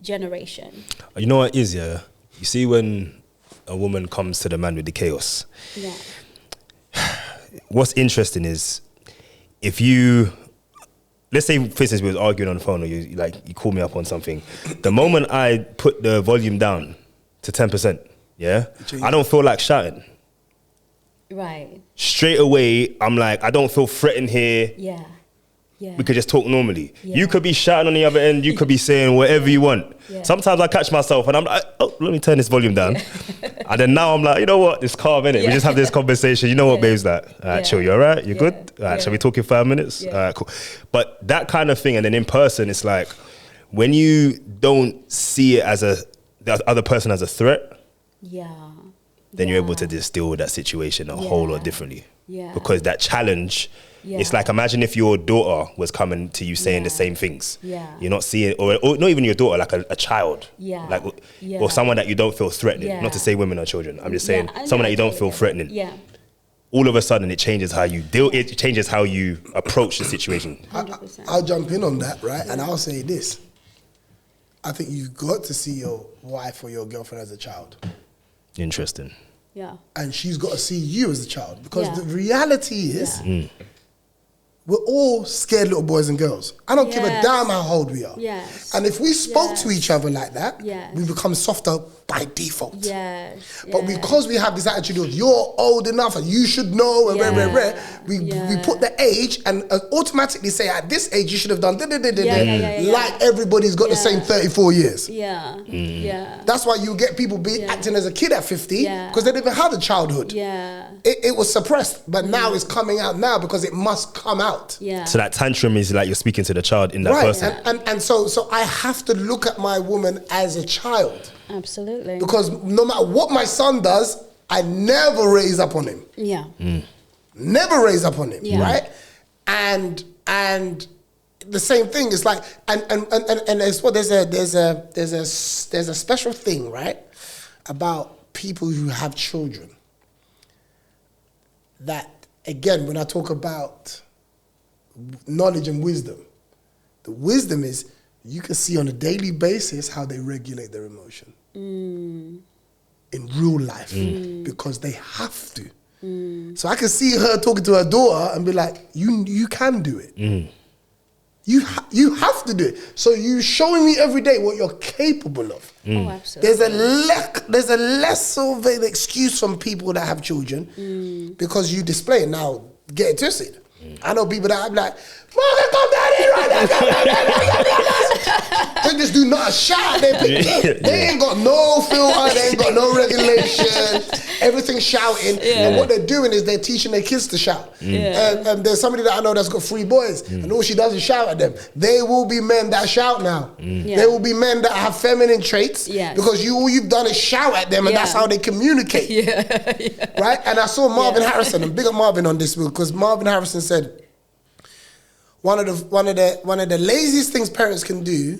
generation. You know what it is, yeah? You see when a woman comes to the man with the chaos, what's interesting is, if you, let's say, for instance, we was arguing on the phone, or you call me up on something. The moment I put the volume down to 10%, I don't feel like shouting. Right. Straight away, I'm like, I don't feel threatened here. Yeah. We could just talk normally. You could be shouting on the other end. You could be saying whatever you want. Sometimes I catch myself and I'm like, oh, let me turn this volume down. And then now I'm like, you know what? It's calm, innit? We just have this conversation. You know what, babes? Like, all right, chill. You all right? You good? All right, shall we talk in 5 minutes? All right, cool. But that kind of thing, and then in person, it's like, when you don't see it as the other person as a threat, then you're able to just deal with that situation a whole lot differently. Because that challenge, it's like, imagine if your daughter was coming to you saying the same things. You're not seeing, or not even your daughter, like a child. Or someone that you don't feel threatening. Not to say women or children. I'm just saying someone that you don't feel threatening. All of a sudden, it changes how you deal. It changes how you approach the situation. I'll jump in on that, right? And I'll say this. I think you've got to see your wife or your girlfriend as a child. Interesting. And she's got to see you as a child. Because the reality is, we're all scared little boys and girls. I don't give a damn how old we are. And if we spoke to each other like that, we become softer by default. Yes. But because we have this attitude of you're old enough and you should know, and we put the age and automatically say at this age you should have done like everybody's got the same 34 years. That's why you get people acting as a kid at 50 because they didn't even have a childhood. It was suppressed, but now it's coming out now because it must come out. So that tantrum is like you're speaking to the child in that person. And so I have to look at my woman as a child. Absolutely. Because no matter what my son does, I never raise up on him. Never raise up on him, right? And the same thing is like, and as well, there's a special thing, right, about people who have children. That again, when I talk about knowledge and wisdom, the wisdom is you can see on a daily basis how they regulate their emotion in real life because they have to. So I can see her talking to her daughter and be like, you can do it. You have to do it. So you showing me every day what you're capable of. Oh, absolutely. There's a less of an excuse from people that have children because you display it. Now, get it twisted. I know people that I'm like, Mother, come down here right now. They just do not shout. They ain't got no filter. They ain't got no regulation. Everything's shouting. And what they're doing is they're teaching their kids to shout. And there's somebody that I know that's got 3 boys. And all she does is shout at them. They will be men that shout now. There will be men that have feminine traits. Because all you've done is shout at them. And that's how they communicate. Right? And I saw Marvin Harrison. And big up Marvin on this because Marvin Harrison said, one of the laziest things parents can do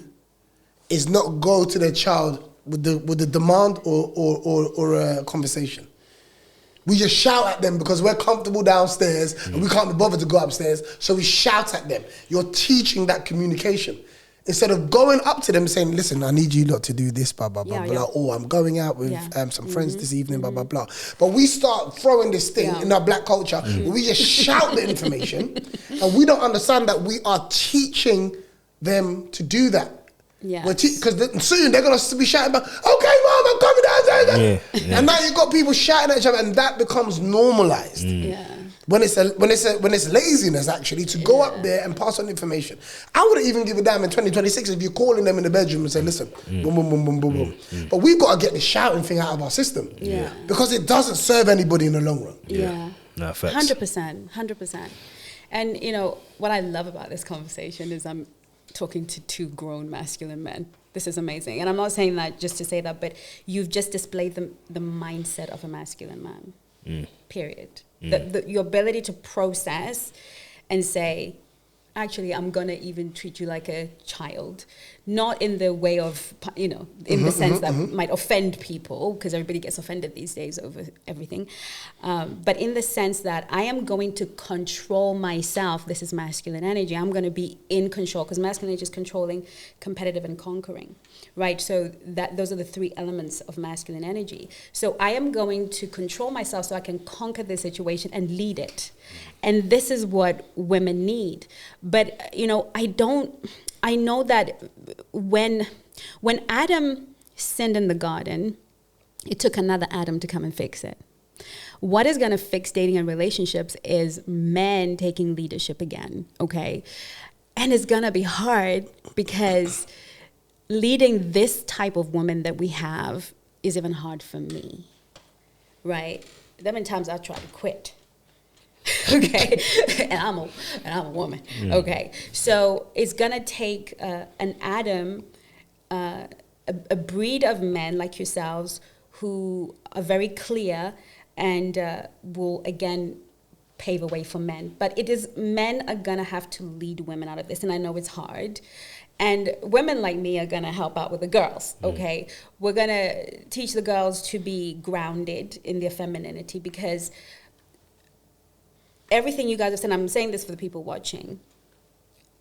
is not go to their child with the demand or a conversation. We just shout at them because we're comfortable downstairs and we can't be bothered to go upstairs, so we shout at them. You're teaching that communication. Instead of going up to them and saying, listen, I need you lot to do this, blah, blah, blah, blah. Or I'm going out with some friends this evening, blah, blah, blah. But we start throwing this thing in our black culture where we just shout the information and we don't understand that we are teaching them to do that. Because soon they're going to be shouting about, okay, Mom, I'm coming downstairs. And now you've got people shouting at each other and that becomes normalized. When it's laziness actually to go up there and pass on information. I wouldn't even give a damn in 2026 if you're calling them in the bedroom and say, listen, boom, boom, boom, boom, boom, boom. But we've got to get the shouting thing out of our system. Because it doesn't serve anybody in the long run. No, facts. 100%. And you know, what I love about this conversation is I'm talking to 2 grown masculine men. This is amazing. And I'm not saying that just to say that, but you've just displayed the mindset of a masculine man. Period. Your ability to process and say, actually, I'm going to even treat you like a child. Not in the way of, in the sense that might offend people, because everybody gets offended these days over everything. But in the sense that I am going to control myself. This is masculine energy. I'm going to be in control, because masculine energy is controlling, competitive, and conquering. Right? So those are the 3 elements of masculine energy. So I am going to control myself so I can conquer the situation and lead it. And this is what women need. But, I know that when Adam sinned in the garden, it took another Adam to come and fix it. What is going to fix dating and relationships is men taking leadership again, okay? And it's going to be hard because leading this type of woman that we have is even hard for me, right? There have been times I've tried to quit. Okay, and I'm a woman. Okay, so it's gonna take an Adam, a breed of men like yourselves who are very clear and will again pave a way for men. But men are gonna have to lead women out of this, and I know it's hard. And women like me are gonna help out with the girls. Okay, we're gonna teach the girls to be grounded in their femininity because. Everything you guys have said, I'm saying this for the people watching.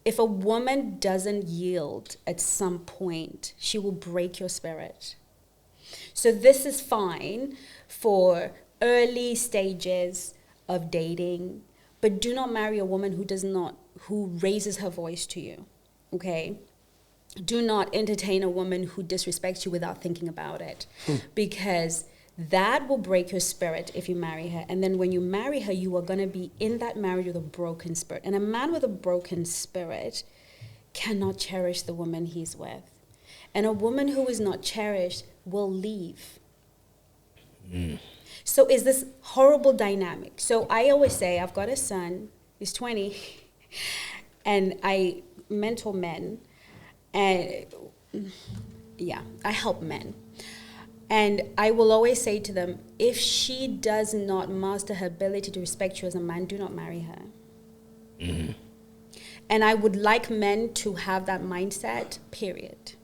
If a woman doesn't yield at some point, she will break your spirit. So this is fine for early stages of dating, but do not marry a woman who raises her voice to you, okay? do not entertain a woman who disrespects you without thinking about it, because that will break your spirit if you marry her. And then when you marry her, you are going to be in that marriage with a broken spirit. And a man with a broken spirit cannot cherish the woman he's with. And a woman who is not cherished will leave. So it's this horrible dynamic. So I always say, I've got a son, he's 20, and I mentor men. And yeah, I help men. And I will always say to them, if she does not master her ability to respect you as a man, do not marry her. Mm-hmm. And I would like men to have that mindset, period.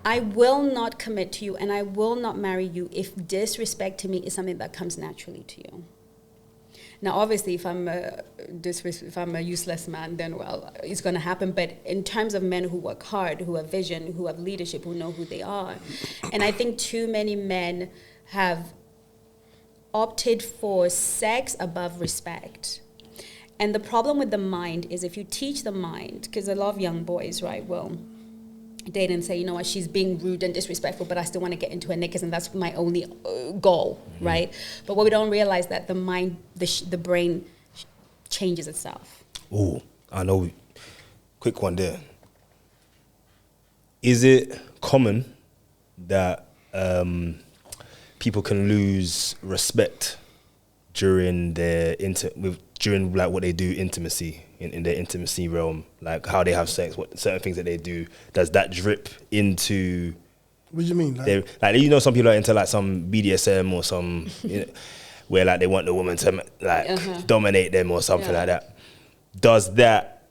I will not commit to you and I will not marry you if disrespect to me is something that comes naturally to you. Now, obviously, if I'm a useless man, then, well, it's going to happen. But in terms of men who work hard, who have vision, who have leadership, who know who they are, and I think too many men have opted for sex above respect. And the problem with the mind is if you teach the mind, because a lot of young boys, right, will date and say, you know what, she's being rude and disrespectful, but I still want to get into her knickers, and that's my only goal, right? But what we don't realize that the mind, the brain changes itself. Oh, I know. Quick one there. Is it common that people can lose respect during their during like what they do intimacy in their intimacy realm, like how they have sex, what certain things that they do? Does that drip into? What do you mean? Like you know, some people are into like some BDSM or some where like they want the woman to like dominate them or something like that. Does that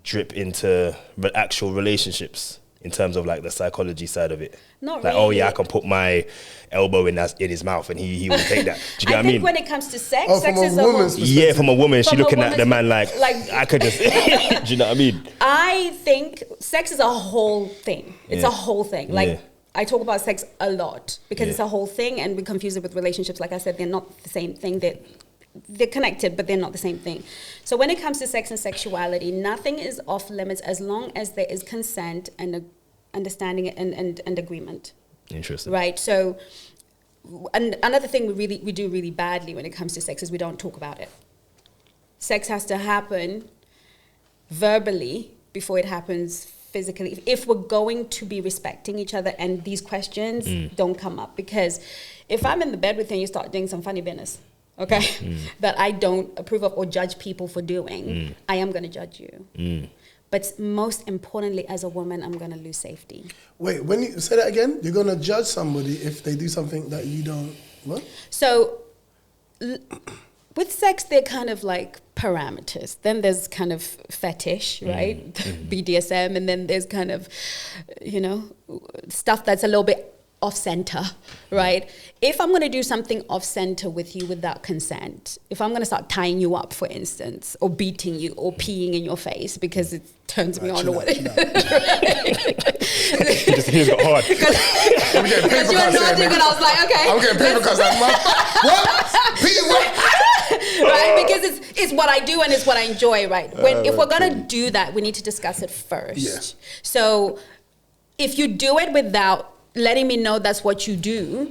drip into actual relationships in terms of like the psychology side of it? Not like, really. oh yeah, I can put my elbow in his mouth and he will take that. Do you get what I mean? I think when it comes to sex, sex is a woman's perspective. Yeah, from a woman, she looking at the man like I could just. Do you know what I mean? I think sex is a whole thing. It's a whole thing. Like I talk about sex a lot because it's a whole thing, and we confuse it with relationships. Like I said, they're not the same thing. They're connected, but they're not the same thing. So when it comes to sex and sexuality, nothing is off limits as long as there is consent and understanding and agreement. Interesting. Right. So, and another thing we do really badly when it comes to sex is we don't talk about it. Sex has to happen verbally before it happens physically. If we're going to be respecting each other, and these questions don't come up, because if I'm in the bed with you and you start doing some funny business, okay, that I don't approve of or judge people for doing, I am going to judge you. But most importantly, as a woman, I'm going to lose safety. Wait, when you say that again, you're going to judge somebody if they do something that you don't, what? So with sex, they're kind of like parameters. Then there's kind of fetish, right? BDSM, and then there's kind of, stuff that's a little bit off center, right? If I'm going to do something off center with you without consent, if I'm going to start tying you up, for instance, or beating you or peeing in your face because it turns me on or whatever. He got hard. I'm getting paper cuts. And I was like, okay. I'm getting paper cuts. What? Pee what? Right, because it's what I do and it's what I enjoy, right? If we're going to do that, we need to discuss it first. Yeah. So if you do it without letting me know that's what you do,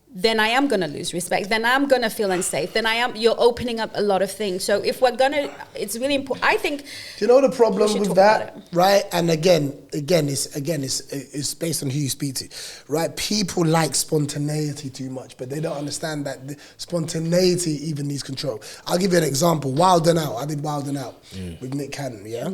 then I am going to lose respect. Then I'm going to feel unsafe. Then you're opening up a lot of things. So if we're going to, it's really important. I think. Do you know the problem with that, right? And again, it's based on who you speak to, right? People like spontaneity too much, but they don't understand that the spontaneity even needs control. I'll give you an example. Wild and Out. I did Wild and Out with Nick Cannon, yeah?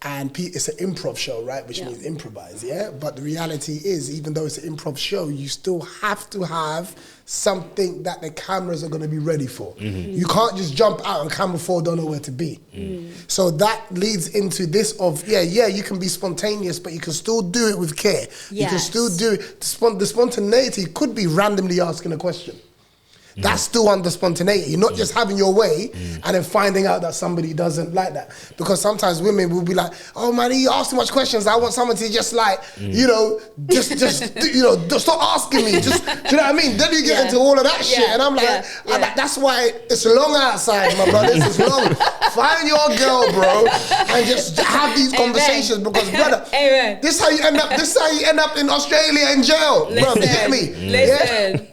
And it's an improv show, right? Which means improvise, yeah? But the reality is, even though it's an improv show, you still have to have something that the cameras are going to be ready for. You can't just jump out and camera 4 don't know where to be. So that leads into this of, you can be spontaneous, but you can still do it with care. You can still do it. The spontaneity could be randomly asking a question. That's still under spontaneity. You're not just having your way and then finding out that somebody doesn't like that. Because sometimes women will be like, oh man, you ask too much questions. I want someone to just like, just stop asking me. Just, do you know what I mean? Then you get into all of that shit. And I'm like, that's why it's long outside, my brothers. It's long. Find your girl, bro, and just have these conversations. Because, brother, this is how you end up. This is how you end up in Australia in jail, bro. You get me? Listen,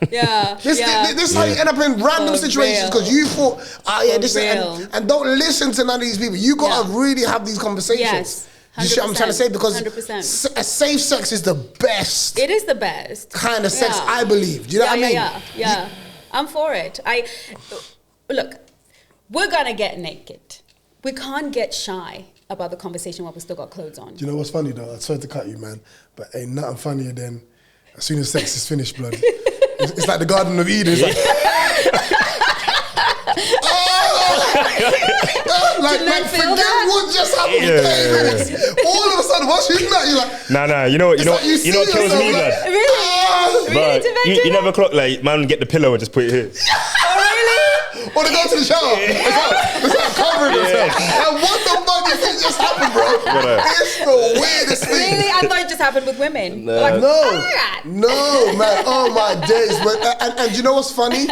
This is how you end up in random situations because you thought, and don't listen to none of these people. You gotta really have these conversations. Yes. You see what I'm trying to say? Because 100%. A safe sex is the best. It is the best kind of sex, I believe. Do you know what I mean? Yeah. I'm for it. Look, we're gonna get naked. We can't get shy about the conversation while we still got clothes on. Do you know what's funny though? I sorry to cut you, man, but ain't nothing funnier than as soon as sex is finished, blood. It's like the Garden of Eden. It's like, like forget what just happened for 30 minutes. All of a sudden, what's you that? You're like, nah. You know what kills me, blood? Really? But you never clock like man, get the pillow and just put it here. Oh really? Or to go to the shower. It's like covering yourself. And what the fuck you think just happened, bro? It's the weirdest thing. Really? I thought it just happened with women. No, Like, no, man. Oh my days. But, and you know what's funny?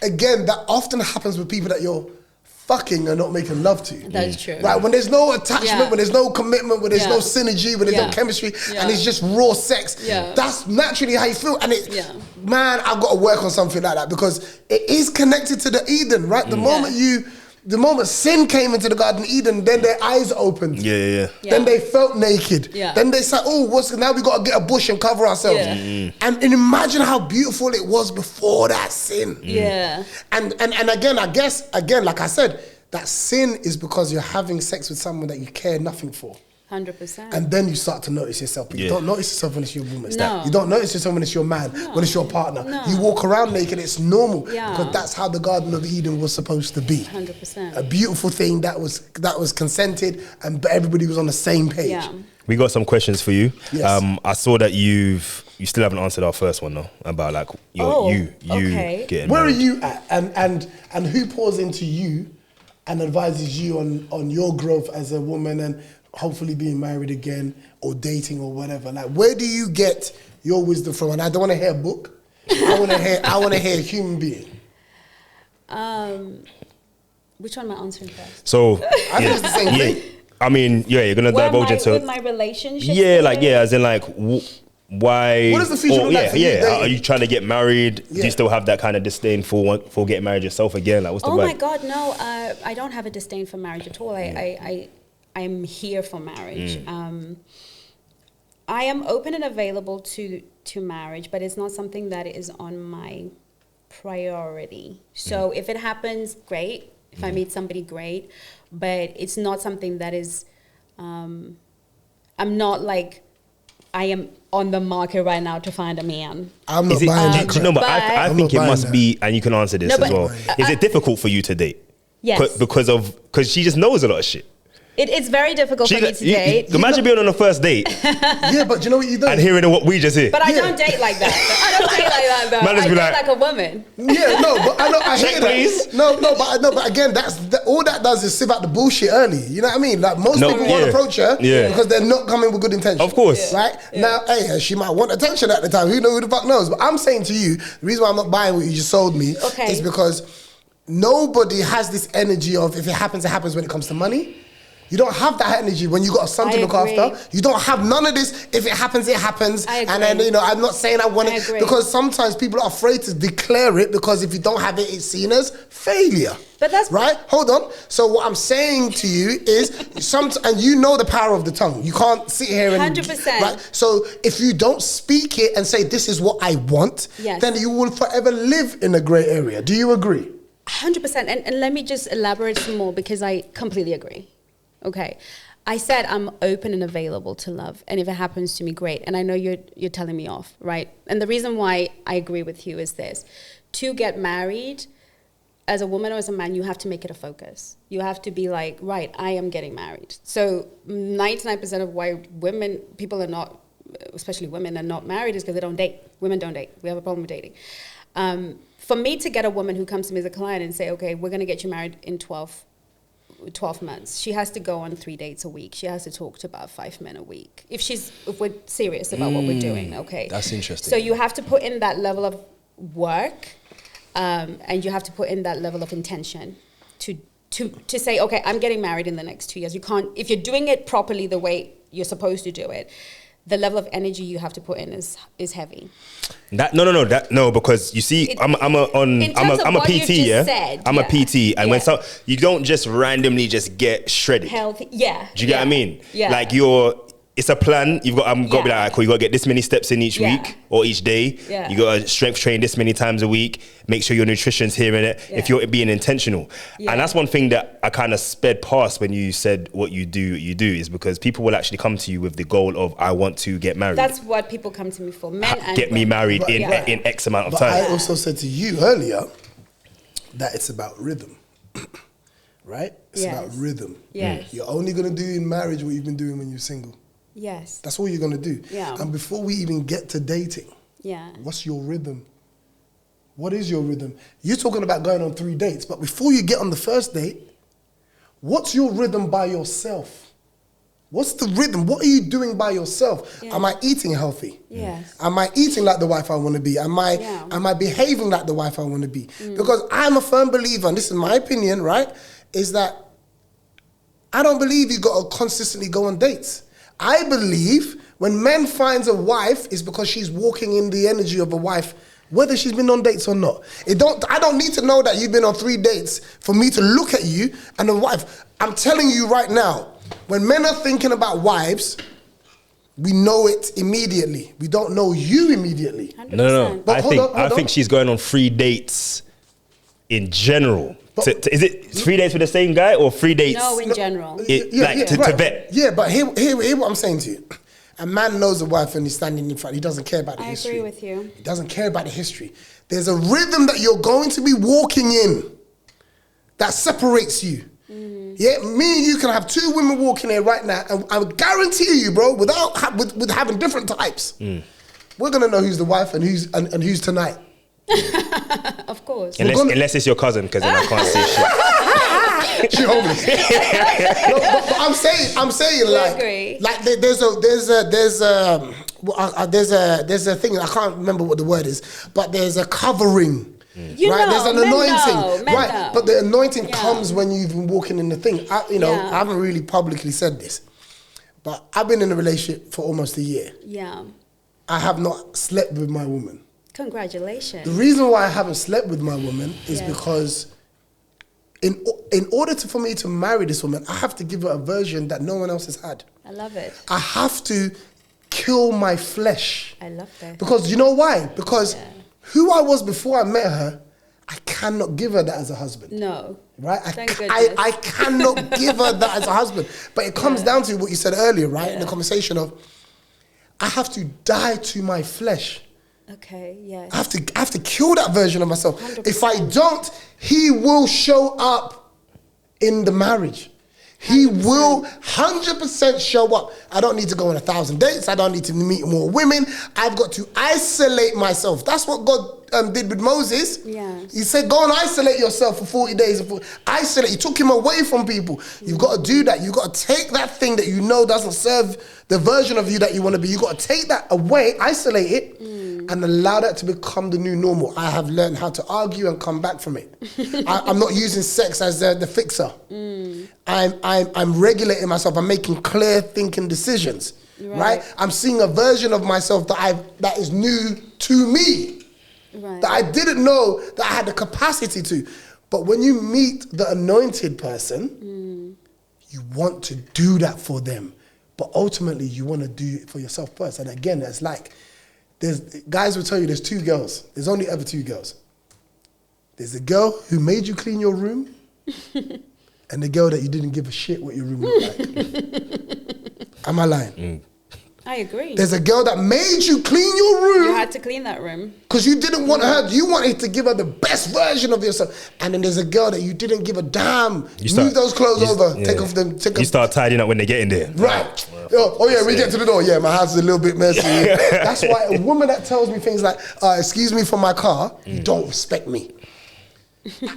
Again, that often happens with people that you're fucking and not making love to. That's true. Right, when there's no attachment, when there's no commitment, when there's no synergy, when there's no chemistry, and it's just raw sex, that's naturally how you feel. And man, I've got to work on something like that because it is connected to the Eden, right? The moment sin came into the Garden of Eden, then their eyes opened. Then they felt naked. Then they said, oh, now we got to get a bush and cover ourselves. And imagine how beautiful it was before that sin. And again, I guess, like I said, that sin is because you're having sex with someone that you care nothing for. 100%. And then you start to notice yourself. But you don't notice yourself when it's your woman. No. You don't notice yourself when it's your man, when it's your partner. You walk around naked, it's normal. Because that's how the Garden of Eden was supposed to be. 100%. A beautiful thing that was consented and everybody was on the same page. We got some questions for you. Yes. I saw that you still haven't answered our first one though, about like you getting Where married. are you at? And who pours into you and advises you on your growth as a woman and hopefully being married again or dating or whatever? Like, where do you get your wisdom from? And I don't want to hear a book. I want to hear a human being. Which one am I answering first? So I think it's the same thing. I mean, you're gonna divulge into with my relationship. as in like why? What is the future look like for you? Are you trying to get married? Do you still have that kind of disdain for getting married yourself again? Like, what's the vibe? My God, no! I don't have a disdain for marriage at all. I'm here for marriage. I am open and available to marriage, but it's not something that is on my priority. So if it happens, great. If I meet somebody, great. But it's not something that is, I'm not like, I am on the market right now to find a man. I'm not buying that crap. No, but I think it must be, and you can answer this as well. Is it difficult for you to date? Yes. Because she just knows a lot of shit. It's very difficult for me to date. Imagine being on a first date. But you know what you do? And hearing what we just hear. But I don't date like that. I don't date like that though. I date like a woman. But I Check, hear that. please. But again, all that does is sieve out the bullshit early. You know what I mean? Like most people won't approach her because they're not coming with good intention. Of course. Right? Now, she might want attention at the time. Who the fuck knows? But I'm saying to you, the reason why I'm not buying what you just sold me is because nobody has this energy of if it happens, it happens when it comes to money. You don't have that energy when you got a son to look after. You don't have none of this. If it happens, it happens. And then, I'm not saying I want it because sometimes people are afraid to declare it because if you don't have it, it's seen as failure. But that's right. Hold on. So what I'm saying to you is and you know the power of the tongue. You can't sit here and 100%. Right. So if you don't speak it and say this is what I want, then you will forever live in a grey area. Do you agree? 100%. And let me just elaborate some more because I completely agree. Okay, I said I'm open and available to love, and if it happens to me, great. And I know you're telling me off, right? And the reason why I agree with you is this: to get married, as a woman or as a man, you have to make it a focus. You have to be like, right, I am getting married. So 99% of why people are not, especially women, are not married is because they don't date. Women don't date. We have a problem with dating. For me to get a woman who comes to me as a client and say, okay, we're going to get you married in 12 months, she has to go on 3 dates a week. She has to talk to about 5 men a week. If we're serious about what we're doing, okay? That's interesting. So you have to put in that level of work, and you have to put in that level of intention to say, okay, I'm getting married in the next 2 years. You can't, if you're doing it properly the way you're supposed to do it, the level of energy you have to put in is heavy. No, because you see, I'm a PT, yeah. Said, I'm a PT, and when you don't just randomly just get shredded. Healthy, yeah. Do you get what I mean? Yeah. Like it's a plan. You've got. I'm got to be like, cool, you got to get this many steps in each week or each day. Yeah. You got to strength train this many times a week. Make sure your nutrition's here in it. If you're being intentional, and that's one thing that I kind of sped past when you said what you do is because people will actually come to you with the goal of I want to get married. That's what people come to me for. Men and get me women. married in X amount of time. I also said to you earlier that it's about rhythm, right? It's about rhythm. Yes. You're only gonna do in marriage what you've been doing when you're single. Yes. That's all you're gonna do. Yeah. And before we even get to dating, what's your rhythm? What is your rhythm? You're talking about going on 3 dates, but before you get on the first date, what's your rhythm by yourself? What's the rhythm? What are you doing by yourself? Am I eating healthy? Yes. Am I eating like the wife I want to be? Am I behaving like the wife I want to be? Because I'm a firm believer, and this is my opinion, right? Is that I don't believe you got to consistently go on dates. I believe when men finds a wife is because she's walking in the energy of a wife, whether she's been on dates or not. I don't need to know that you've been on 3 dates for me to look at you and a wife. I'm telling you right now, when men are thinking about wives, we know it immediately. We don't know you immediately. 100%. No. But I think she's going on 3 dates in general. Is it 3 dates with the same guy or 3 dates? No, in general. To vet. Yeah, but hear what I'm saying to you. A man knows a wife and he's standing in front. He doesn't care about the history. I agree with you. He doesn't care about the history. There's a rhythm that you're going to be walking in that separates you. Yeah, me and you can have 2 women walking here right now, and I guarantee you, bro, with having different types, we're gonna know who's the wife and who's tonight. Of course. Unless it's your cousin, because then I can't say shit. She homeless. No, but I'm saying like there's a thing, I can't remember what the word is, but there's a covering. There's an anointing, right? But the anointing comes when you've been walking in the thing. I haven't really publicly said this, but I've been in a relationship for almost a year. Yeah. I have not slept with my woman. Congratulations. The reason why I haven't slept with my woman is because in order for me to marry this woman, I have to give her a version that no one else has had. I love it. I have to kill my flesh. I love that. Because you know why? Because who I was before I met her, I cannot give her that as a husband. No. Right? Thank I cannot give her that as a husband. But it comes down to what you said earlier, right? In the conversation of, I have to die to my flesh. Okay, yes. I have to kill that version of myself. 100%. If I don't, he will show up in the marriage. He 100%. Will 100% show up. I don't need to go on 1,000 dates. I don't need to meet more women. I've got to isolate myself. That's what God did with Moses. Yes. He said, go and isolate yourself for 40 days. Isolate. He took him away from people. You've got to do that. You've got to take that thing that you know doesn't serve the version of you that you want to be. You've got to take that away, isolate it, and allow that to become the new normal. I have learned how to argue and come back from it. I'm not using sex as the fixer. I'm regulating myself. I'm making clear thinking decisions. Right? I'm seeing a version of myself that is new to me. Right. That I didn't know that I had the capacity to. But when you meet the anointed person, you want to do that for them. But ultimately, you want to do it for yourself first. And again, it's like, guys will tell you there's 2 girls. There's only ever 2 girls. There's the girl who made you clean your room and the girl that you didn't give a shit what your room looked like. Am I lying? I agree. There's a girl that made you clean your room. You had to clean that room. Because you didn't want her, you wanted to give her the best version of yourself. And then there's a girl that you didn't give a damn. Move those clothes over, take off them. You start tidying up when they get in there. Right. Oh yeah, we get to the door. Yeah, my house is a little bit messy. That's why a woman that tells me things like, excuse me for my car, you don't respect me.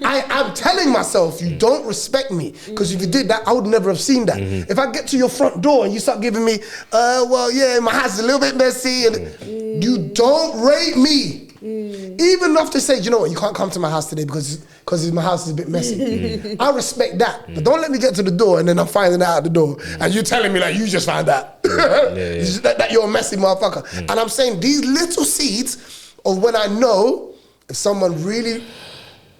I'm telling myself you don't respect me, because if you did that, I would never have seen that. If I get to your front door and you start giving me, well, yeah, my house is a little bit messy, and you don't rate me. Even enough to say, you know what, you can't come to my house today because my house is a bit messy. I respect that, but don't let me get to the door and then I'm finding out at the door and you telling me like you just found out that you're a messy motherfucker. And I'm saying these little seeds of when I know if someone really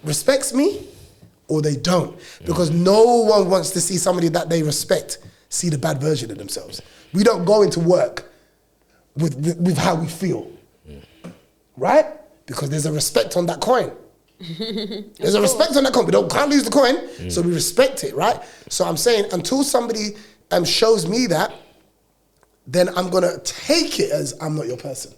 respects me or they don't, because no one wants to see somebody that they respect see the bad version of themselves. We don't go into work with how we feel, right? Because there's a respect on that coin. There's a respect on that coin. We can't lose the coin, so we respect it, right? So I'm saying until somebody shows me that, then I'm gonna take it as I'm not your person.